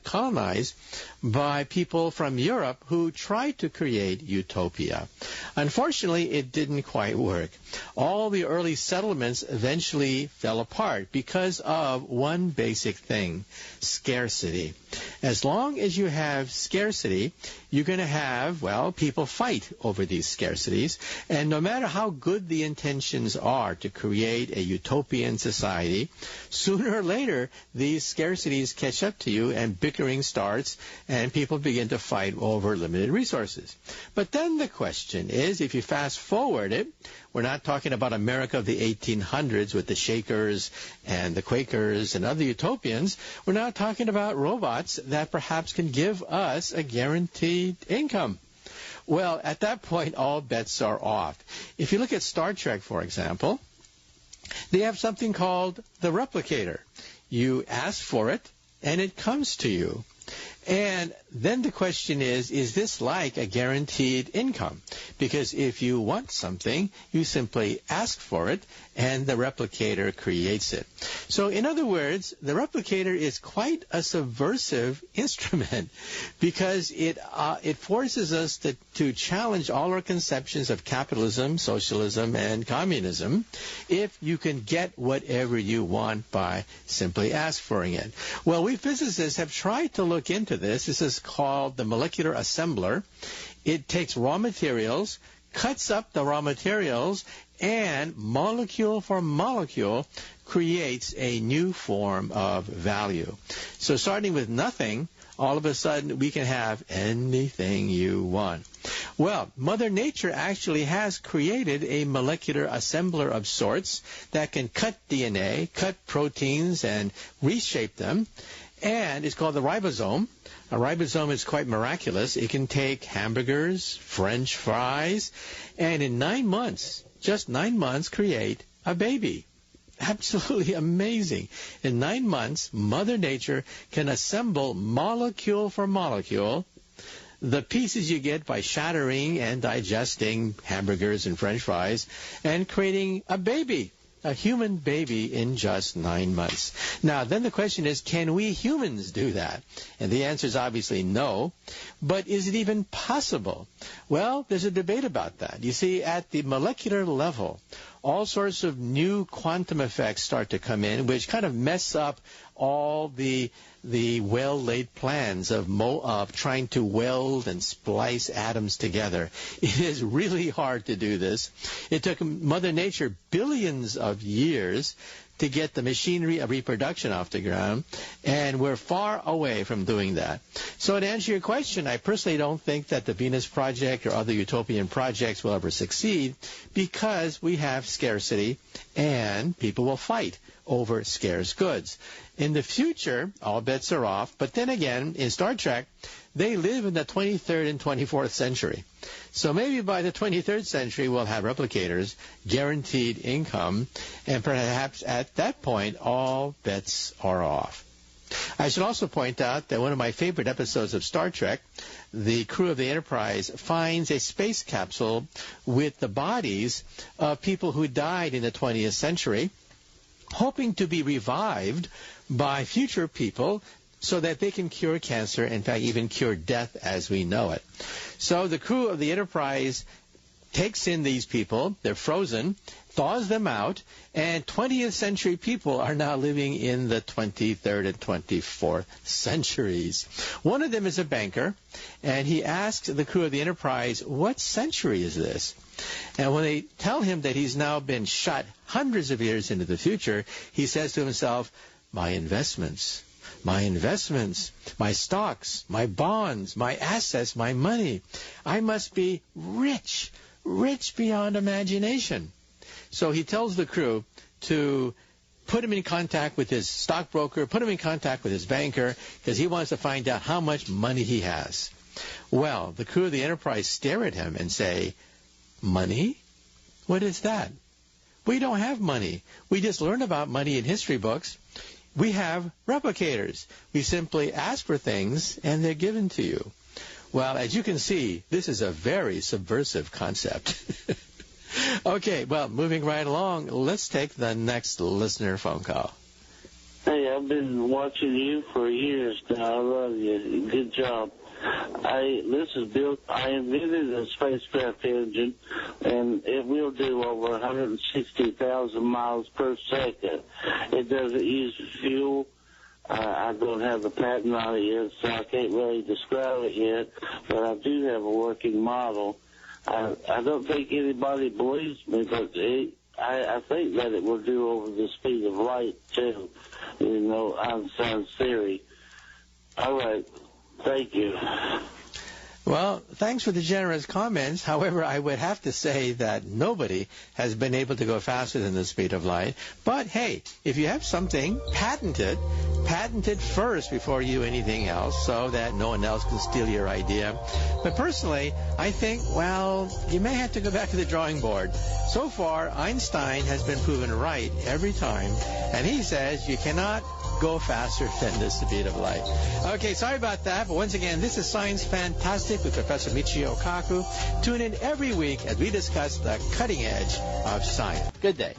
colonized by people from Europe who tried to create utopia. Unfortunately, it didn't quite work. All the early settlements eventually fell apart because of one basic thing: scarcity. As long as you have scarcity, you're going to have, well, people fight over these scarcities. And no matter how good the intentions are to create a utopian society, sooner or later, these scarcities catch up to you and bickering starts and people begin to fight over limited resources. But then the question is, if you fast forward it, we're not talking about America of the 1800s with the Shakers and the Quakers and other utopians. We're not talking about robots that perhaps can give us a guaranteed income. Well, at that point, all bets are off. If you look at Star Trek, for example, they have something called the replicator. You ask for it, and it comes to you. And then the question is this like a guaranteed income? Because if you want something, you simply ask for it, and the replicator creates it. So in other words, the replicator is quite a subversive instrument because it forces us to challenge all our conceptions of capitalism, socialism, and communism if you can get whatever you want by simply asking it. Well, we physicists have tried to look into this. This is called the molecular assembler. It takes raw materials, cuts up the raw materials, and molecule for molecule creates a new form of value. So starting with nothing, all of a sudden we can have anything you want. Well, Mother Nature actually has created a molecular assembler of sorts that can cut DNA, cut proteins, and reshape them. And it's called the ribosome. A ribosome is quite miraculous. It can take hamburgers, French fries, and in 9 months, just 9 months, create a baby. Absolutely amazing. In 9 months, Mother Nature can assemble molecule for molecule the pieces you get by shattering and digesting hamburgers and French fries and creating a baby. A human baby in just 9 months. Now, then the question is, can we humans do that? And the answer is obviously no. But is it even possible? Well, there's a debate about that. You see, at the molecular level, all sorts of new quantum effects start to come in, which kind of mess up all the well-laid plans of trying to weld and splice atoms together. It is really hard to do this. It took Mother Nature billions of years to get the machinery of reproduction off the ground, and we're far away from doing that. So to answer your question, I personally don't think that the Venus Project or other utopian projects will ever succeed because we have scarcity and people will fight over scarce goods. In the future, all bets are off, but then again, in Star Trek, they live in the 23rd and 24th century. So maybe by the 23rd century, we'll have replicators, guaranteed income, and perhaps at that point, all bets are off. I should also point out that one of my favorite episodes of Star Trek, the crew of the Enterprise finds a space capsule with the bodies of people who died in the 20th century, hoping to be revived by future people so that they can cure cancer, in fact, even cure death as we know it. So the crew of the Enterprise takes in these people, they're frozen, thaws them out, and 20th century people are now living in the 23rd and 24th centuries. One of them is a banker, and he asks the crew of the Enterprise, what century is this? And when they tell him that he's now been shot hundreds of years into the future, he says to himself, my investments, my stocks, my bonds, my assets, my money. I must be rich beyond imagination. So he tells the crew to put him in contact with his stockbroker, put him in contact with his banker, because he wants to find out how much money he has. Well, the crew of the Enterprise stare at him and say, money? What is that? We don't have money. We just learn about money in history books. We have replicators. We simply ask for things, and they're given to you. Well, as you can see, this is a very subversive concept. Okay, well, moving right along, let's take the next listener phone call. Hey, I've been watching you for years now. I love you. Good job. This is Bill. I invented a spacecraft engine, and it will do over 160,000 miles per second. It doesn't use fuel. I don't have the patent on it yet, so I can't really describe it yet, but I do have a working model. I don't think anybody believes me, but I think that it will do over the speed of light, too. You know, Einstein's theory. All right. Thank you. Well, thanks for the generous comments. However, I would have to say that nobody has been able to go faster than the speed of light. But, hey, if you have something, patent it first before you do anything else so that no one else can steal your idea. But personally, I think, well, you may have to go back to the drawing board. So far, Einstein has been proven right every time, and he says you cannot go faster than the speed of light. Okay, sorry about that, but once again, this is Science Fantastic with Professor Michio Kaku. Tune in every week as we discuss the cutting edge of science. Good day.